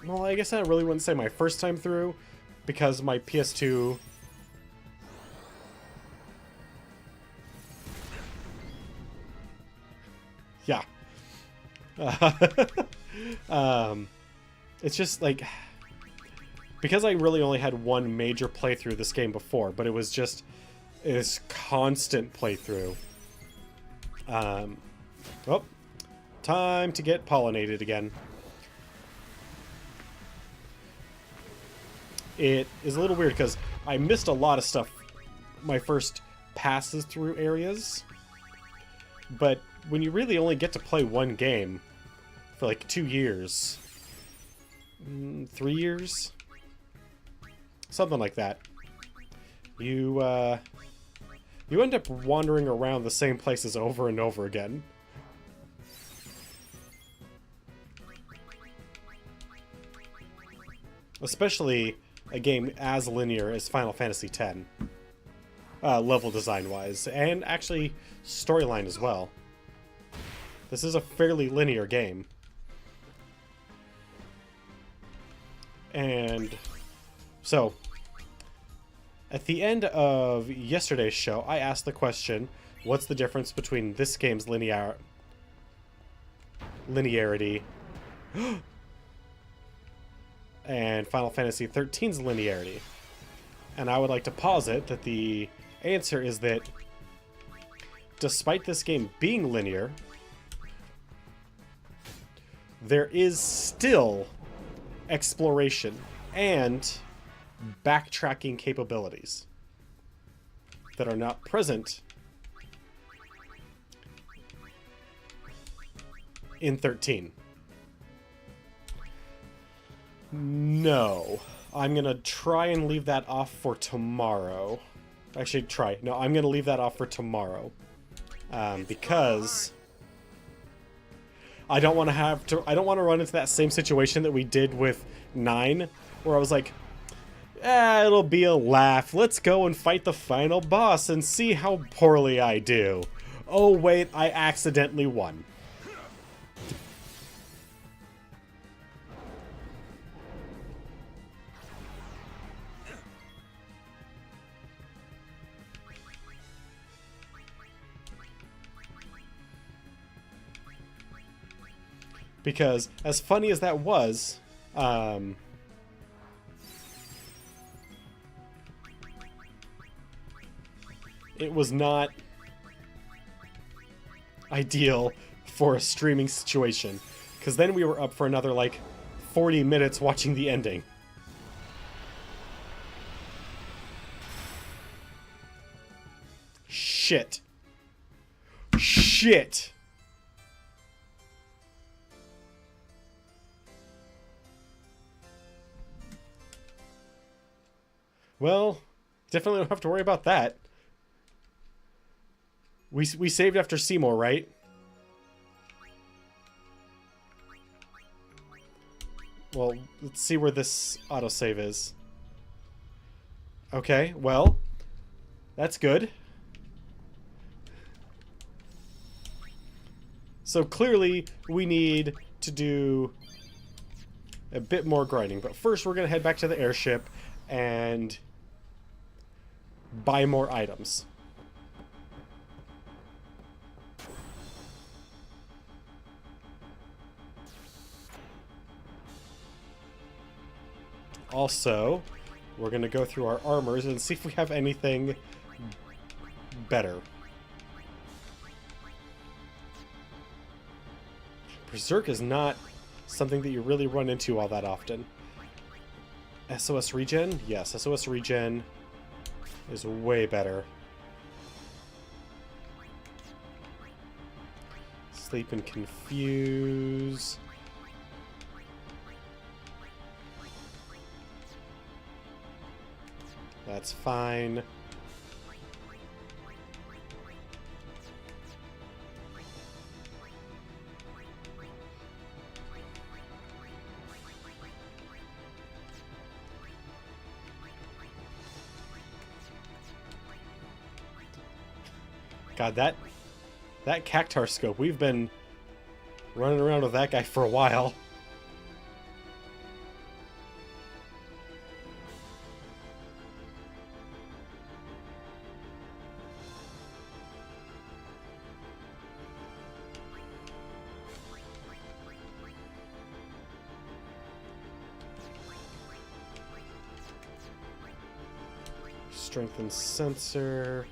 Well, I guess I really wouldn't say my first time through, because my PS2... Yeah. It's just, like... Because I really only had one major playthrough of this game before, but it was just this constant playthrough. Oh, time to get pollinated again. It is a little weird because I missed a lot of stuff my first passes through areas. But when you really only get to play one game for like 2 years, 3 years, something like that, you end up wandering around the same places over and over again. Especially a game as linear as Final Fantasy X, level design-wise, and actually storyline as well. This is a fairly linear game. And so, at the end of yesterday's show, I asked the question, what's the difference between this game's linearity and Final Fantasy XIII's linearity? And I would like to posit that the answer is that despite this game being linear, there is still exploration and backtracking capabilities that are not present in 13. No. I'm gonna try and leave that off for tomorrow. Actually, no, I'm gonna leave that off for tomorrow. Because I don't want to run into that same situation that we did with 9, where I was like, it'll be a laugh. Let's go and fight the final boss and see how poorly I do. Oh wait, I accidentally won. Because, as funny as that was, it was not ideal for a streaming situation. Because then we were up for another, like, 40 minutes watching the ending. shit. Shit. Well, definitely don't have to worry about that. We saved after Seymour, right? Well, let's see where this autosave is. Okay, well, that's good. So clearly, we need to do a bit more grinding. But first, we're going to head back to the airship and buy more items. Also, we're going to go through our armors and see if we have anything better. Berserk is not something that you really run into all that often. SOS regen? Yes, SOS regen is way better. Sleep and confuse. That's fine. God, that Cactar scope, we've been running around with that guy for a while. Strengthen sensor.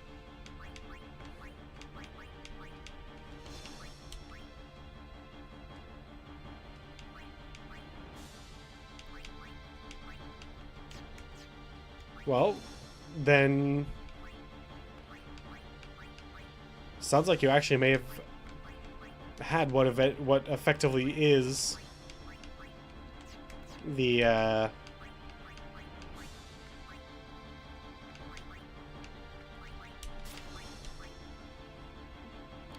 Well, then sounds like you actually may have had what effectively is the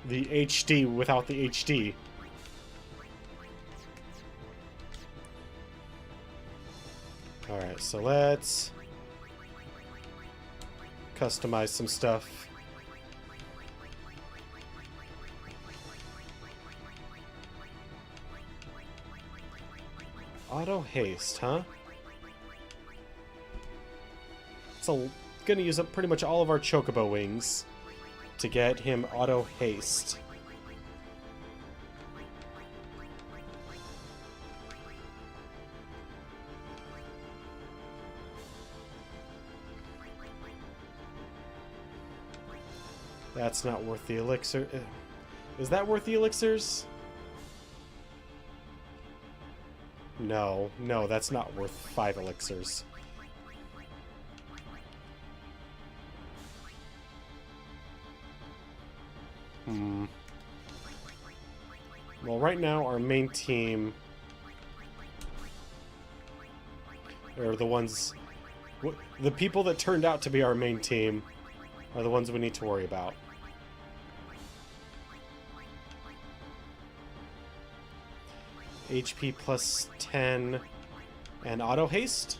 HD without the HD. Alright, so let's customize some stuff. Auto haste, huh? So, gonna use up pretty much all of our chocobo wings to get him auto haste. That's not worth the elixir. Is that worth the elixirs? No, that's not worth 5 elixirs. Well, right now our main team are the ones... The people that turned out to be our main team are the ones we need to worry about. HP plus 10 and auto haste,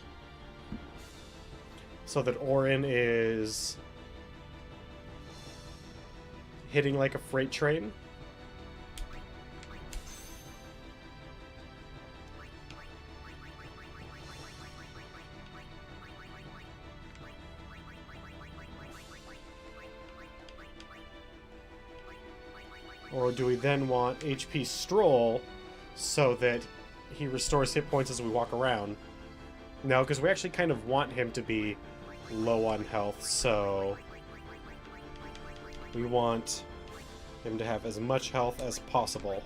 so that Orin is hitting like a freight train. Or do we then want HP Stroll so that he restores hit points as we walk around? No, because we actually kind of want him to be low on health, so we want him to have as much health as possible.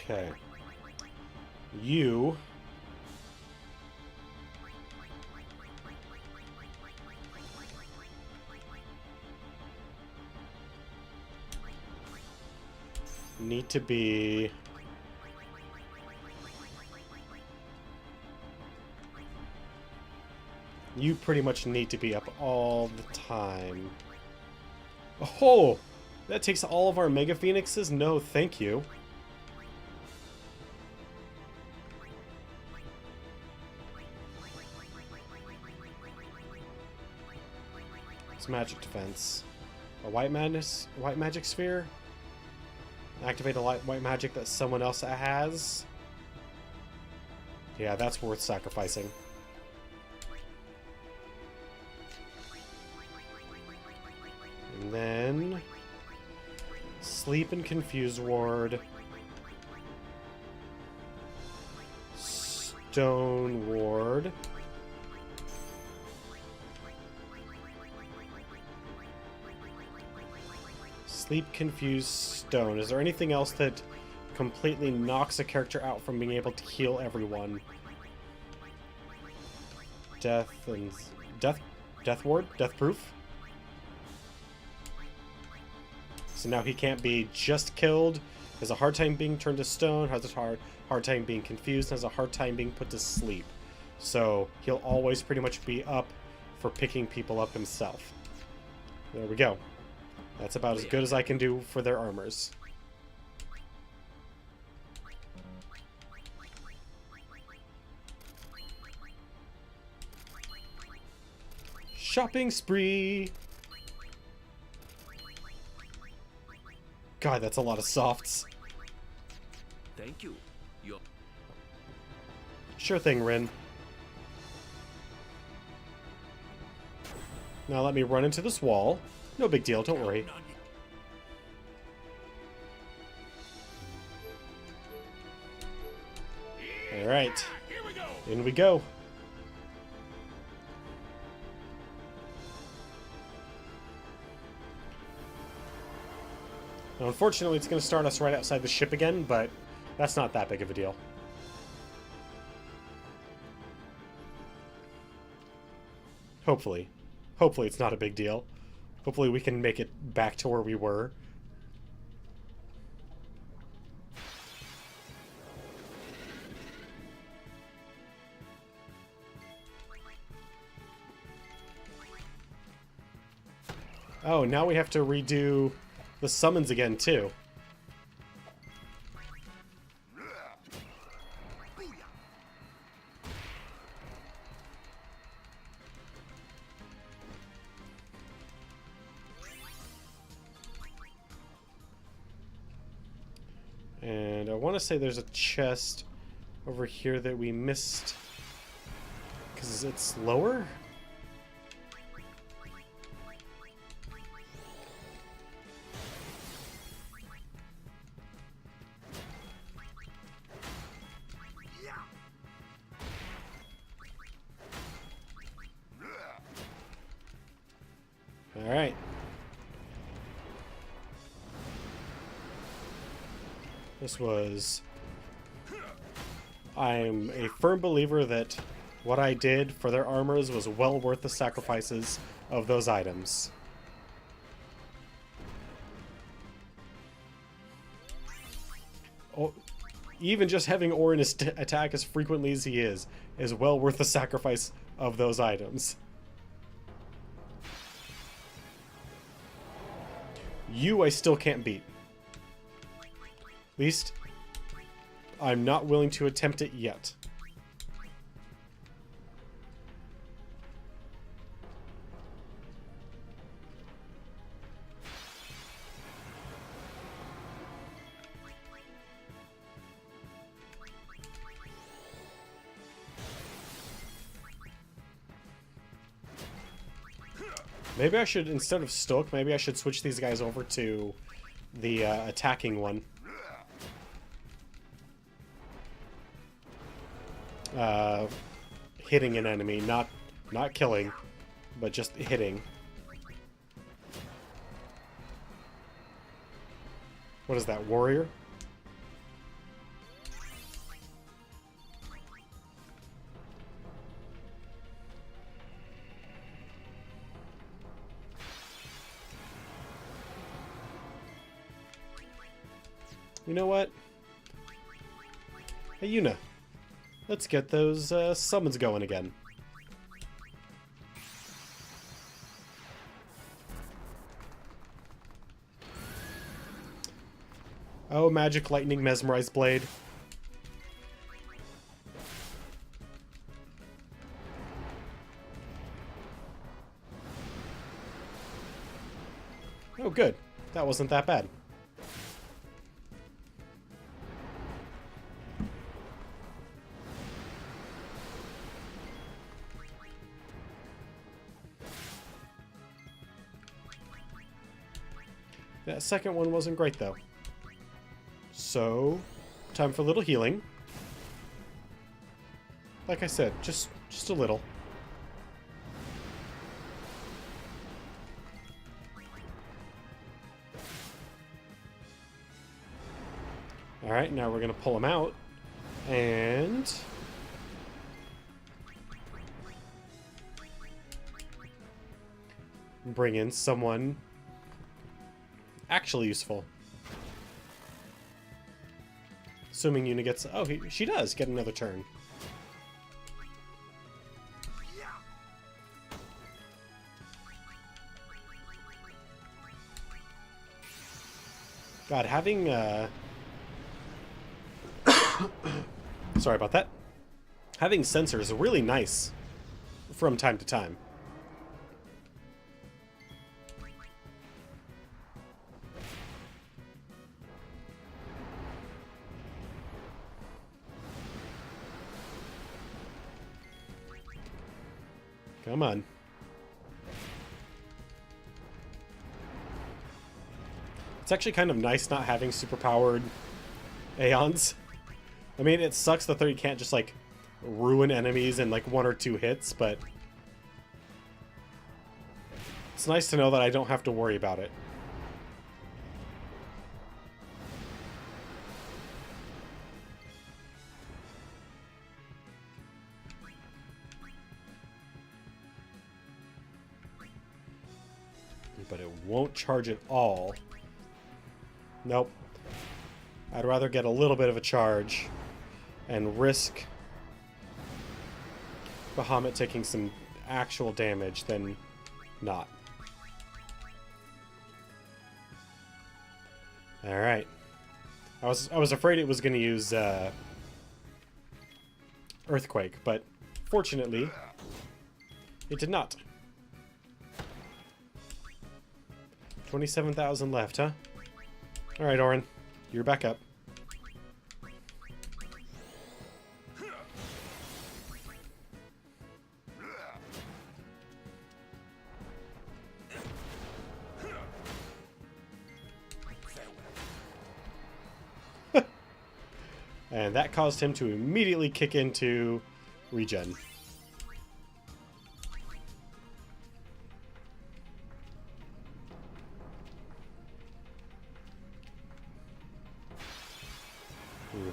Okay. You... need to be... You pretty much need to be up all the time. Oh! That takes all of our Mega Phoenixes? No, thank you. It's magic defense. A white magic sphere? Activate a white magic that someone else has? Yeah, that's worth sacrificing. And then... Sleep and Confuse Ward. Stone Ward. Sleep, Confuse, Stone. Is there anything else that completely knocks a character out from being able to heal everyone? Death and... Death Ward? Death Proof? So now he can't be just killed, has a hard time being turned to stone, has a hard time being confused, has a hard time being put to sleep. So he'll always pretty much be up for picking people up himself. There we go. That's about as good as I can do for their armors. Shopping spree! God, that's a lot of softs. Thank you. Sure thing, Rin. Now let me run into this wall. No big deal, don't worry. Alright. In we go. Now, unfortunately, it's going to start us right outside the ship again, but that's not that big of a deal. Hopefully. Hopefully it's not a big deal. Hopefully we can make it back to where we were. Oh, now we have to redo the summons again, too. And I want to say there's a chest over here that we missed because it's lower? All right. This was... I'm a firm believer that what I did for their armors was well worth the sacrifices of those items. Oh, even just having Orin attack as frequently as he is well worth the sacrifice of those items. You I still can't beat. At least, I'm not willing to attempt it yet. Maybe I should, instead of Stoke, maybe I should switch these guys over to the attacking one. Hitting an enemy, not killing, but just hitting. What is that, warrior? You know what? Hey, Yuna. Let's get those summons going again. Oh, Magic Lightning Mesmerize Blade. Oh, good. That wasn't that bad. That second one wasn't great, though. So, time for a little healing. Like I said, just a little. Alright, now we're going to pull him out. And... bring in someone actually useful. Assuming Yuna gets... oh, she does get another turn. God, having... sorry about that. Having sensors is really nice from time to time. Come on. It's actually kind of nice not having superpowered Aeons. I mean, it sucks that you can't just, like, ruin enemies in, like, 1 or 2 hits, but... it's nice to know that I don't have to worry about it. But it won't charge at all. Nope. I'd rather get a little bit of a charge and risk Bahamut taking some actual damage than not. Alright. I was afraid it was going to use Earthquake, but fortunately it did not. 27,000 left, huh? Alright, Orin. You're back up. And that caused him to immediately kick into regen.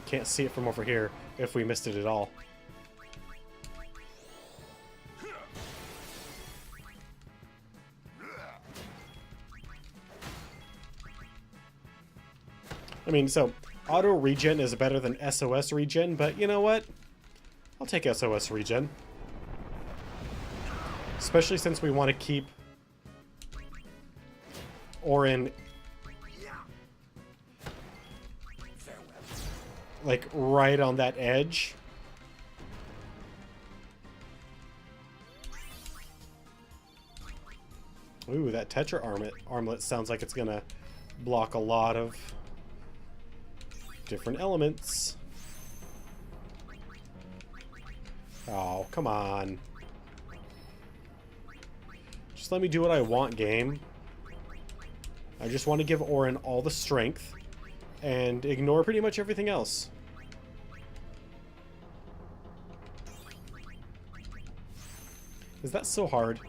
Can't see it from over here if we missed it at all. I mean, so auto regen is better than SOS regen, but you know what? I'll take SOS regen. Especially since we want to keep Orin like right on that edge. Ooh, that Tetra armlet sounds like it's gonna block a lot of different elements. Oh, come on. Just let me do what I want, game. I just want to give Orin all the strength and ignore pretty much everything else. Is that so hard?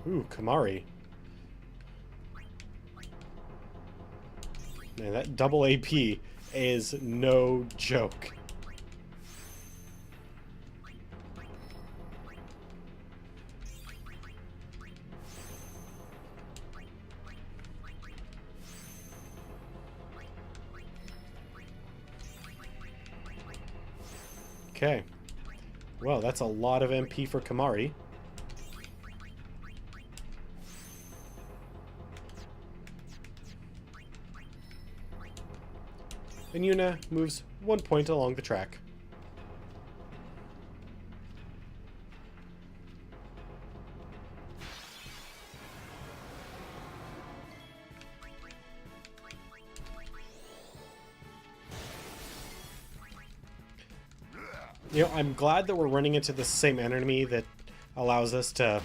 Ooh, Kamari. Man, that double AP is no joke. Okay. Well, that's a lot of MP for Kamari. And Yuna moves 1 point along the track. You know, I'm glad that we're running into the same enemy that allows us to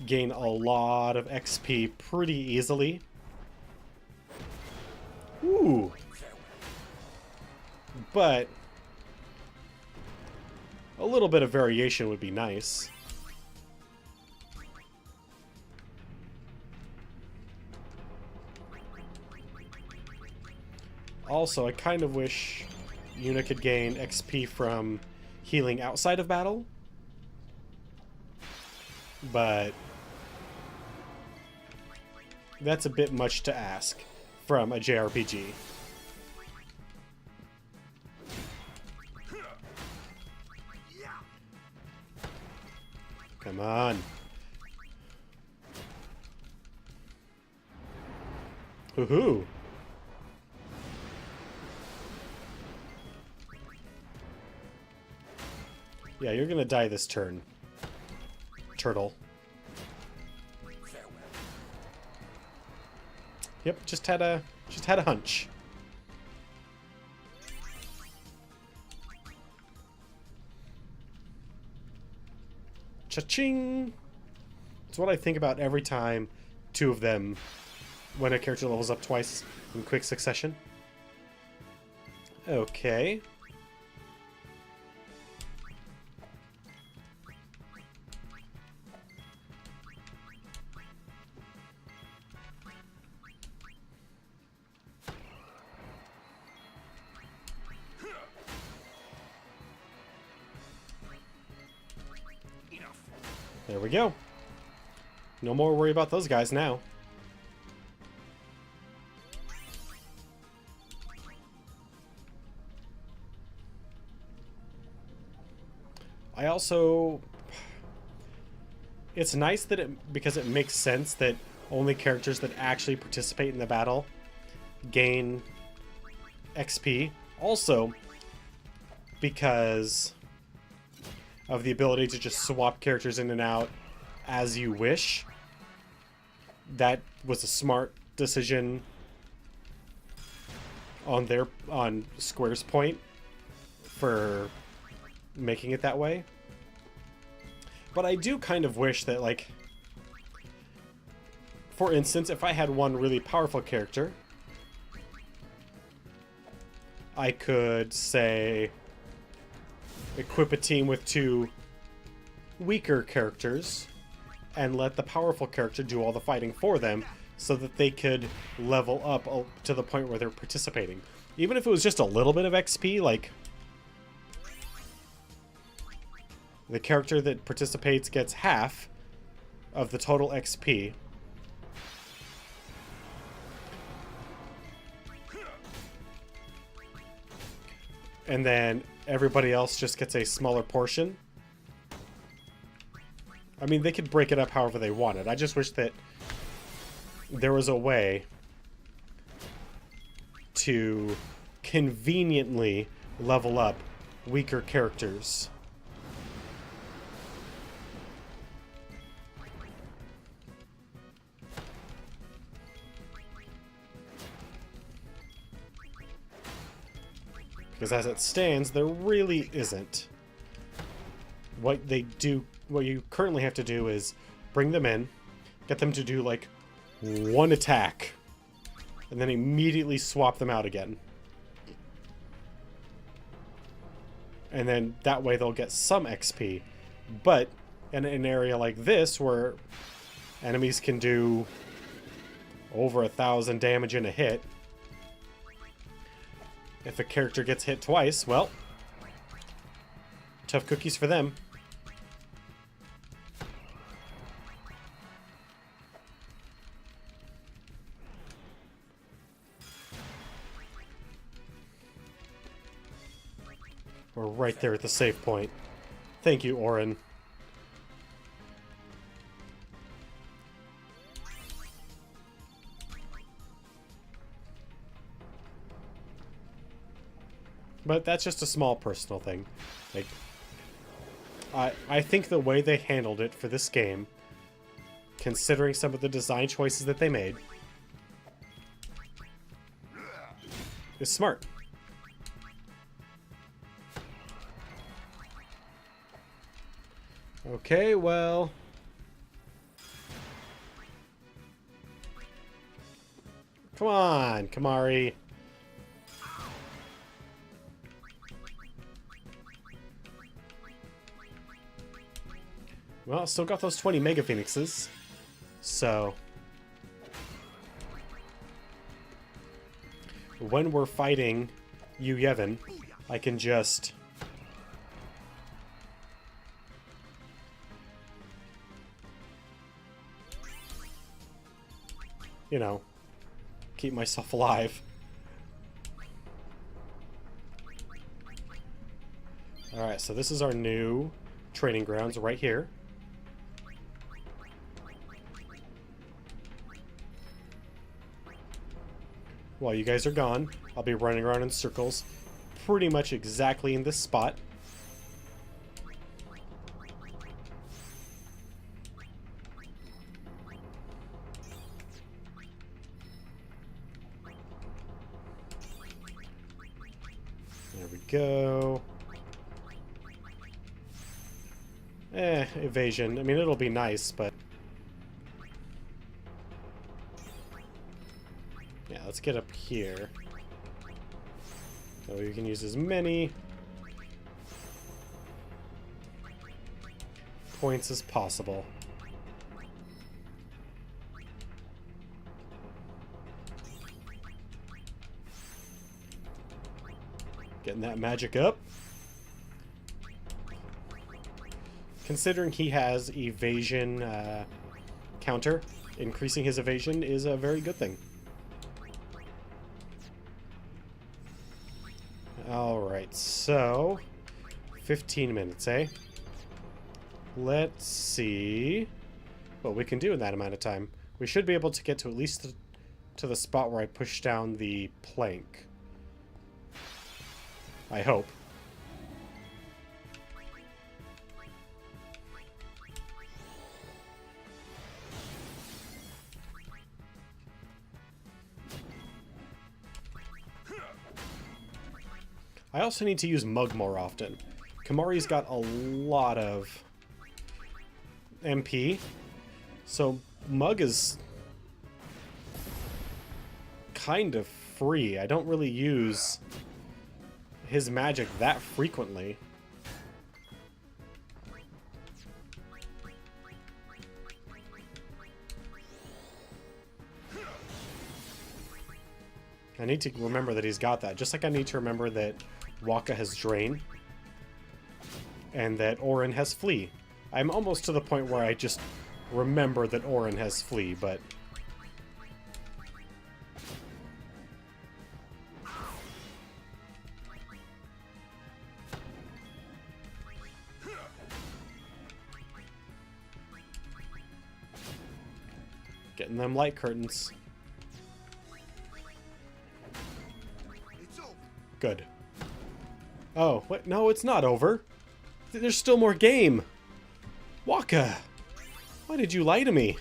gain a lot of XP pretty easily. Ooh. But a little bit of variation would be nice. Also, I kind of wish Yuna could gain XP from healing outside of battle. But that's a bit much to ask from a JRPG. Come on. Woohoo! Yeah, you're gonna die this turn, turtle. Yep, just had a hunch. Cha-ching! It's what I think about every time two of them, when a character levels up twice in quick succession. Okay. There we go. No more worry about those guys now. I also... It's nice that because it makes sense that only characters that actually participate in the battle gain XP. Also, because of the ability to just swap characters in and out as you wish. That was a smart decision on Square's point for making it that way. But I do kind of wish that, like, for instance, if I had one really powerful character, I could, say, equip a team with two weaker characters and let the powerful character do all the fighting for them so that they could level up to the point where they're participating. Even if it was just a little bit of XP, like the character that participates gets half of the total XP. And then everybody else just gets a smaller portion. I mean, they could break it up however they wanted. I just wish that there was a way to conveniently level up weaker characters. Because as it stands, there really isn't. What you currently have to do is bring them in, get them to do like one attack, and then immediately swap them out again. And then that way they'll get some XP. But in an area like this, where enemies can do over 1,000 damage in a hit, if a character gets hit twice, well, tough cookies for them. right there at the save point. Thank you, Orin. But that's just a small personal thing. Like, I think the way they handled it for this game, considering some of the design choices that they made, is smart. Okay, well... Come on, Kamari. Well, still got those 20 Mega Phoenixes. So... when we're fighting Yu Yevon, I can just... you know, keep myself alive. Alright, so this is our new training grounds right here. While you guys are gone, I'll be running around in circles pretty much exactly in this spot. There we go. Evasion. I mean, it'll be nice, but... yeah, let's get up here. So we can use as many points as possible. Getting that magic up. Considering he has evasion counter, increasing his evasion is a very good thing. Alright, so 15 minutes, eh? Let's see what we can do in that amount of time. We should be able to get to at least to the spot where I push down the plank. I hope. I also need to use Mug more often. Kamari's got a lot of MP, so Mug is kind of free. I don't really use his magic that frequently. I need to remember that he's got that, just like I need to remember that Waka has Drain, and that Orin has Flee. I'm almost to the point where I just remember that Orin has Flee, but... getting them light curtains. Good. Oh, what? No, it's not over. There's still more game. Waka, why did you lie to me?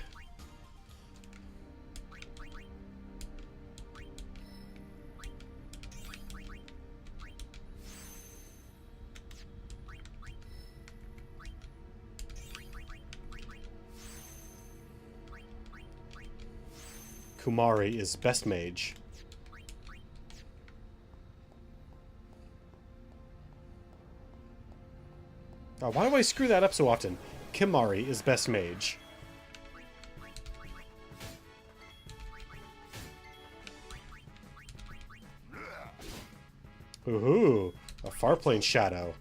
Kumari is best mage. Oh, why do I screw that up so often? Kimari is best mage. Ooh, a Farplane Shadow.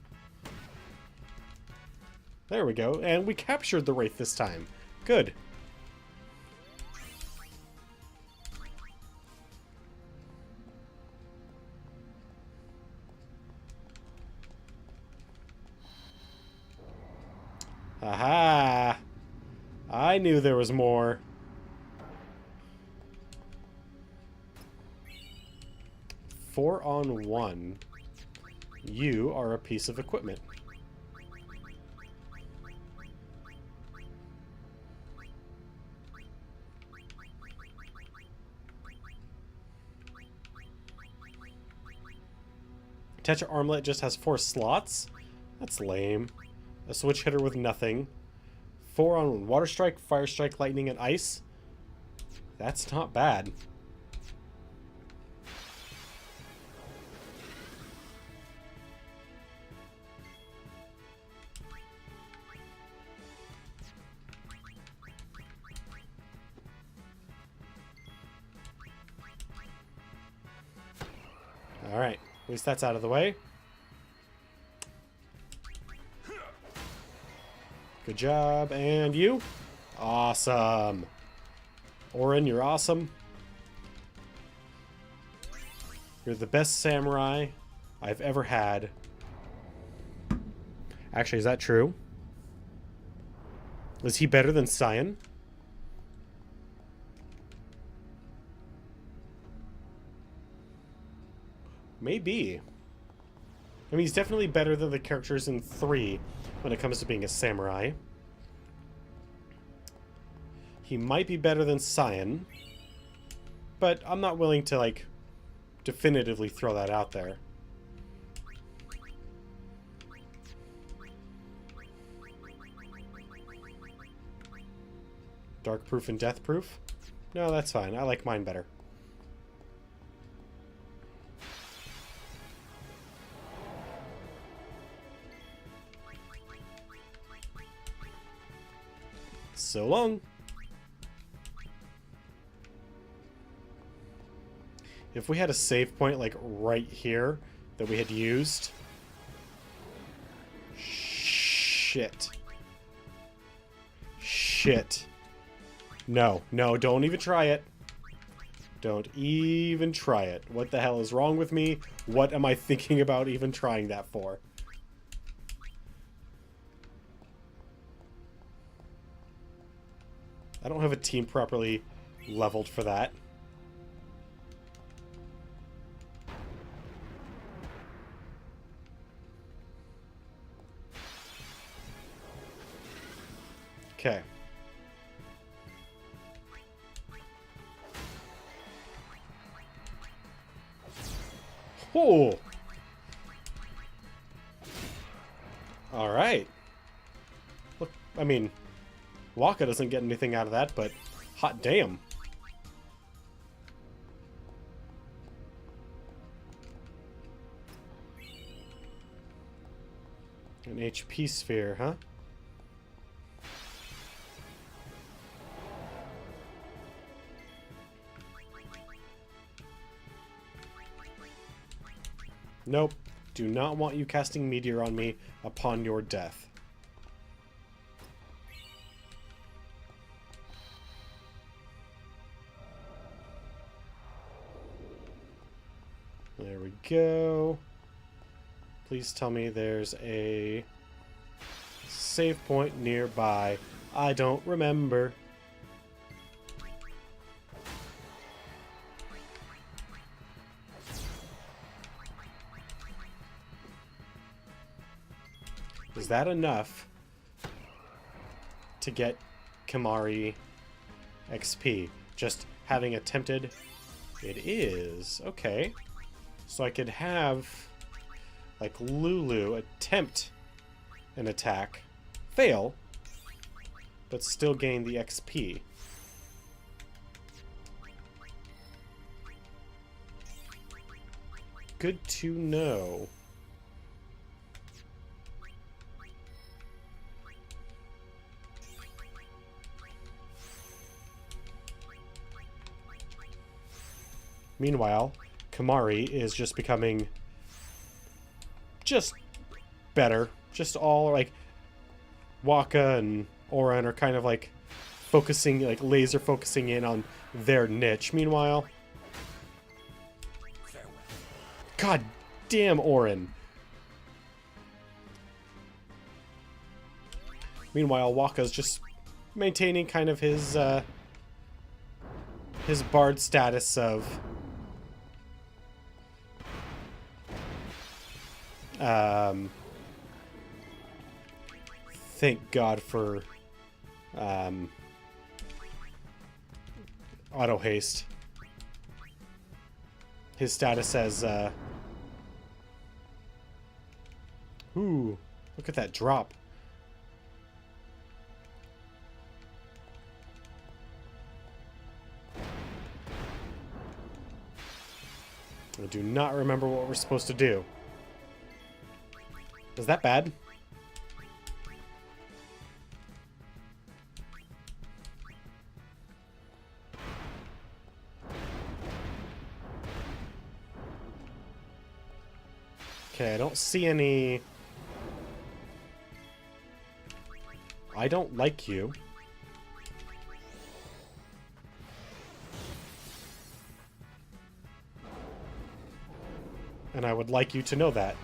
There we go, and we captured the Wraith this time. Good. Aha! I knew there was more. Four on one. You are a piece of equipment. Tetra Armlet just has 4 slots? That's lame. A switch hitter with nothing. 4 on Water Strike, Fire Strike, Lightning, and Ice? That's not bad. Alright, at least that's out of the way. Good job, and you? Awesome. Orin, you're awesome. You're the best samurai I've ever had. Actually, is that true? Is he better than Cyan? Maybe. I mean, he's definitely better than the characters in 3 when it comes to being a samurai. He might be better than Cyan, but I'm not willing to, like, definitively throw that out there. Dark proof and death proof? No, that's fine. I like mine better. So long. If we had a save point like right here that we had used. Shit. Shit. No, no, don't even try it. Don't even try it. What the hell is wrong with me? What am I thinking about even trying that for? I don't have a team properly leveled for that. Okay. Oh! Alright. Look, I mean, Waka doesn't get anything out of that, but hot damn. An HP sphere, huh? Nope. Do not want you casting Meteor on me upon your death. There we go. Please tell me there's a save point nearby. I don't remember. Is that enough to get Kimahri XP? Just having attempted? It is. Okay. So I could have, like, Lulu attempt an attack, fail, but still gain the XP. Good to know. Meanwhile, Kimahri is just becoming just better. Just all, like, Waka and Oren are kind of, like, focusing, like, laser focusing in on their niche. Meanwhile, god damn Oren. Meanwhile, Wakka's just maintaining kind of his bard status of thank God for auto haste. His status as ooh, look at that drop. I do not remember what we're supposed to do. Is that bad? Okay, I don't see any... I don't like you. And I would like you to know that.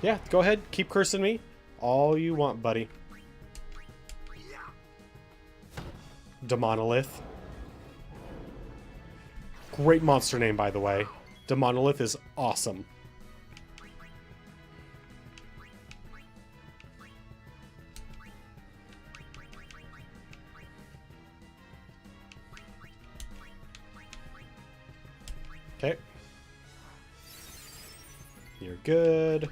Yeah, go ahead. Keep cursing me. All you want, buddy. Demonolith. Great monster name, by the way. Demonolith is awesome. Okay. You're good.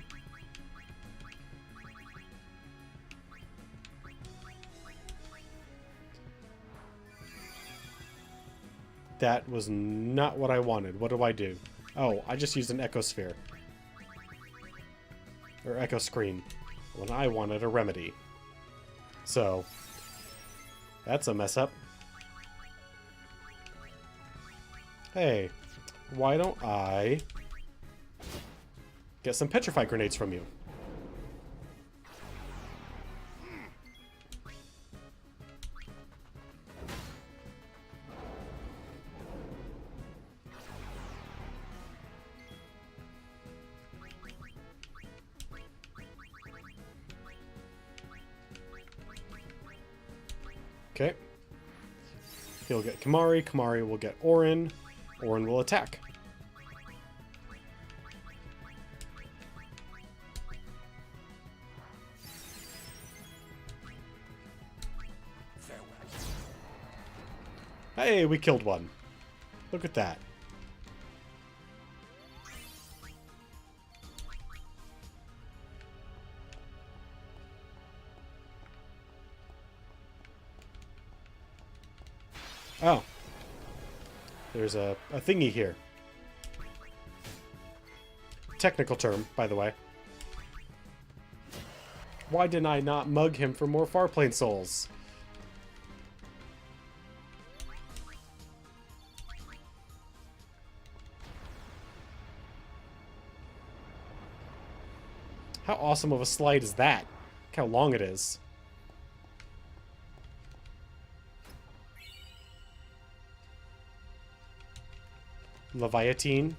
That was not what I wanted. What do I do? Oh, I just used an echo sphere. Or echo screen. When I wanted a remedy. So, that's a mess up. Hey, why don't I get some petrify grenades from you? Okay. He'll get Kamari. Kamari will get Orin. Orin will attack. Hey, we killed one. Look at that. Oh. There's a thingy here. Technical term, by the way. Why didn't I not mug him for more Farplane souls? How awesome of a slide is that? Look how long it is. Leviatine.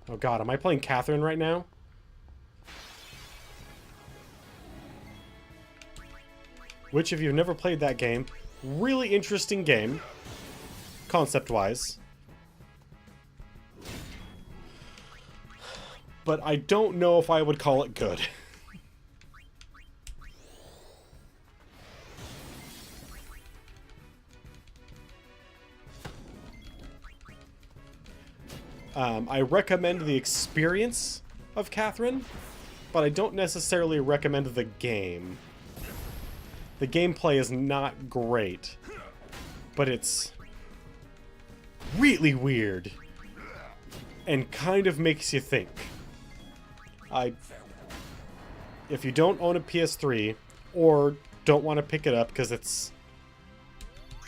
Oh god, am I playing Catherine right now? Which, if you've never played that game, really interesting game, concept-wise. But I don't know if I would call it good. I recommend the experience of Catherine, but I don't necessarily recommend the game. The gameplay is not great, but it's really weird and kind of makes you think. If you don't own a PS3, or don't want to pick it up because it's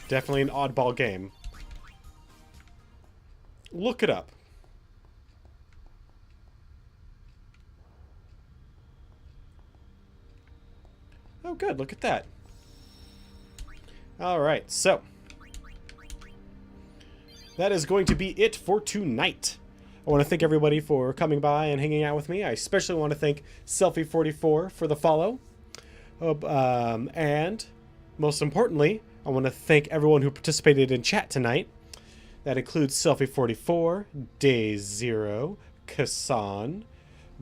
definitely an oddball game, look it up. Oh, good. Look at that. All right, so that is going to be it for tonight. I want to thank everybody for coming by and hanging out with me. I especially want to thank Selfie44 for the follow. And most importantly, I want to thank everyone who participated in chat tonight. That includes Selfie44, Day Zero, Kassan,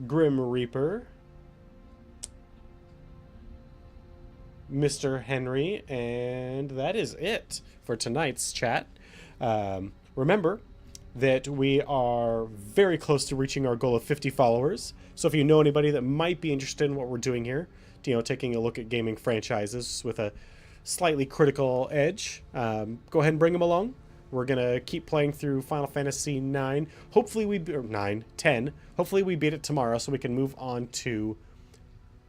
Grim Reaper, Mr. Henry, and that is it for tonight's chat. Remember that we are very close to reaching our goal of 50 followers. So if you know anybody that might be interested in what we're doing here, you know, taking a look at gaming franchises with a slightly critical edge, go ahead and bring them along. We're gonna keep playing through Final Fantasy 9. Hopefully we or 9, 10. Hopefully we beat it tomorrow so we can move on to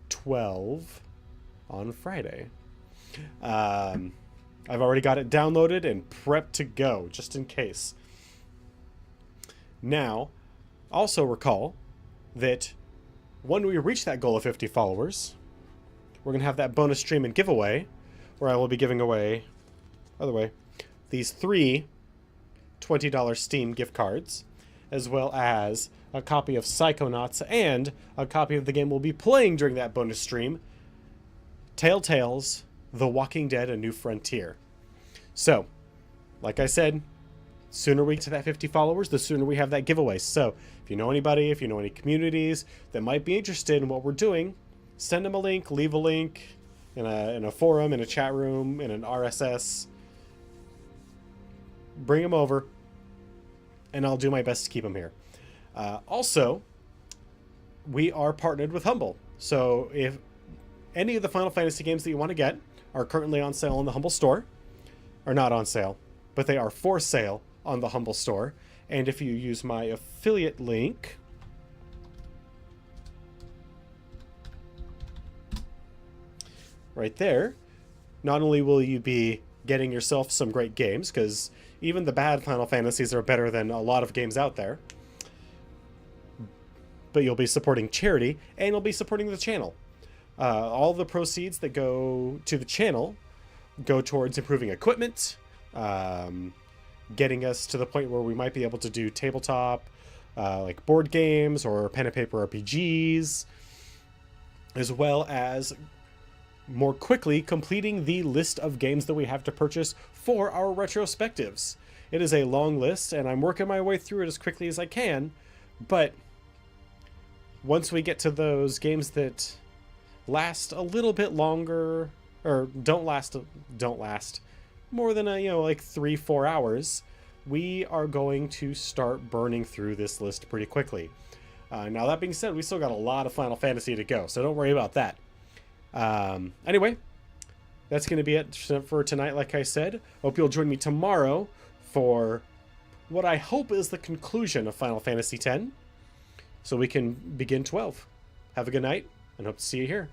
12 on Friday. I've already got it downloaded and prepped to go, just in case. Now, also recall that when we reach that goal of 50 followers, we're going to have that bonus stream and giveaway, where I will be giving away, by the way, these 3 $20 Steam gift cards, as well as a copy of Psychonauts and a copy of the game we'll be playing during that bonus stream, Telltale's The Walking Dead: A New Frontier. So, like I said, sooner we get to that 50 followers, the sooner we have that giveaway. So, if you know anybody, if you know any communities that might be interested in what we're doing, send them a link, leave a link in a forum, in a chat room, in an RSS. Bring them over, and I'll do my best to keep them here. Also, we are partnered with Humble. So, if any of the Final Fantasy games that you want to get are currently on sale in the Humble store, or not on sale, but they are for sale on the Humble store. And if you use my affiliate link, right there, not only will you be getting yourself some great games, because even the bad Final Fantasies are better than a lot of games out there, but you'll be supporting charity, and you'll be supporting the channel. All the proceeds that go to the channel go towards improving equipment, getting us to the point where we might be able to do tabletop, like board games or pen and paper RPGs, as well as more quickly completing the list of games that we have to purchase for our retrospectives. It is a long list, and I'm working my way through it as quickly as I can, but once we get to those games that last a little bit longer, or don't last more than like 3-4 hours, we are going to start burning through this list pretty quickly. Now that being said, we still got a lot of Final Fantasy to go, so don't worry about that. Anyway, that's going to be it for tonight. Like I said, hope you'll join me tomorrow for what I hope is the conclusion of Final Fantasy X, so we can begin 12. Have a good night, and hope to see you here.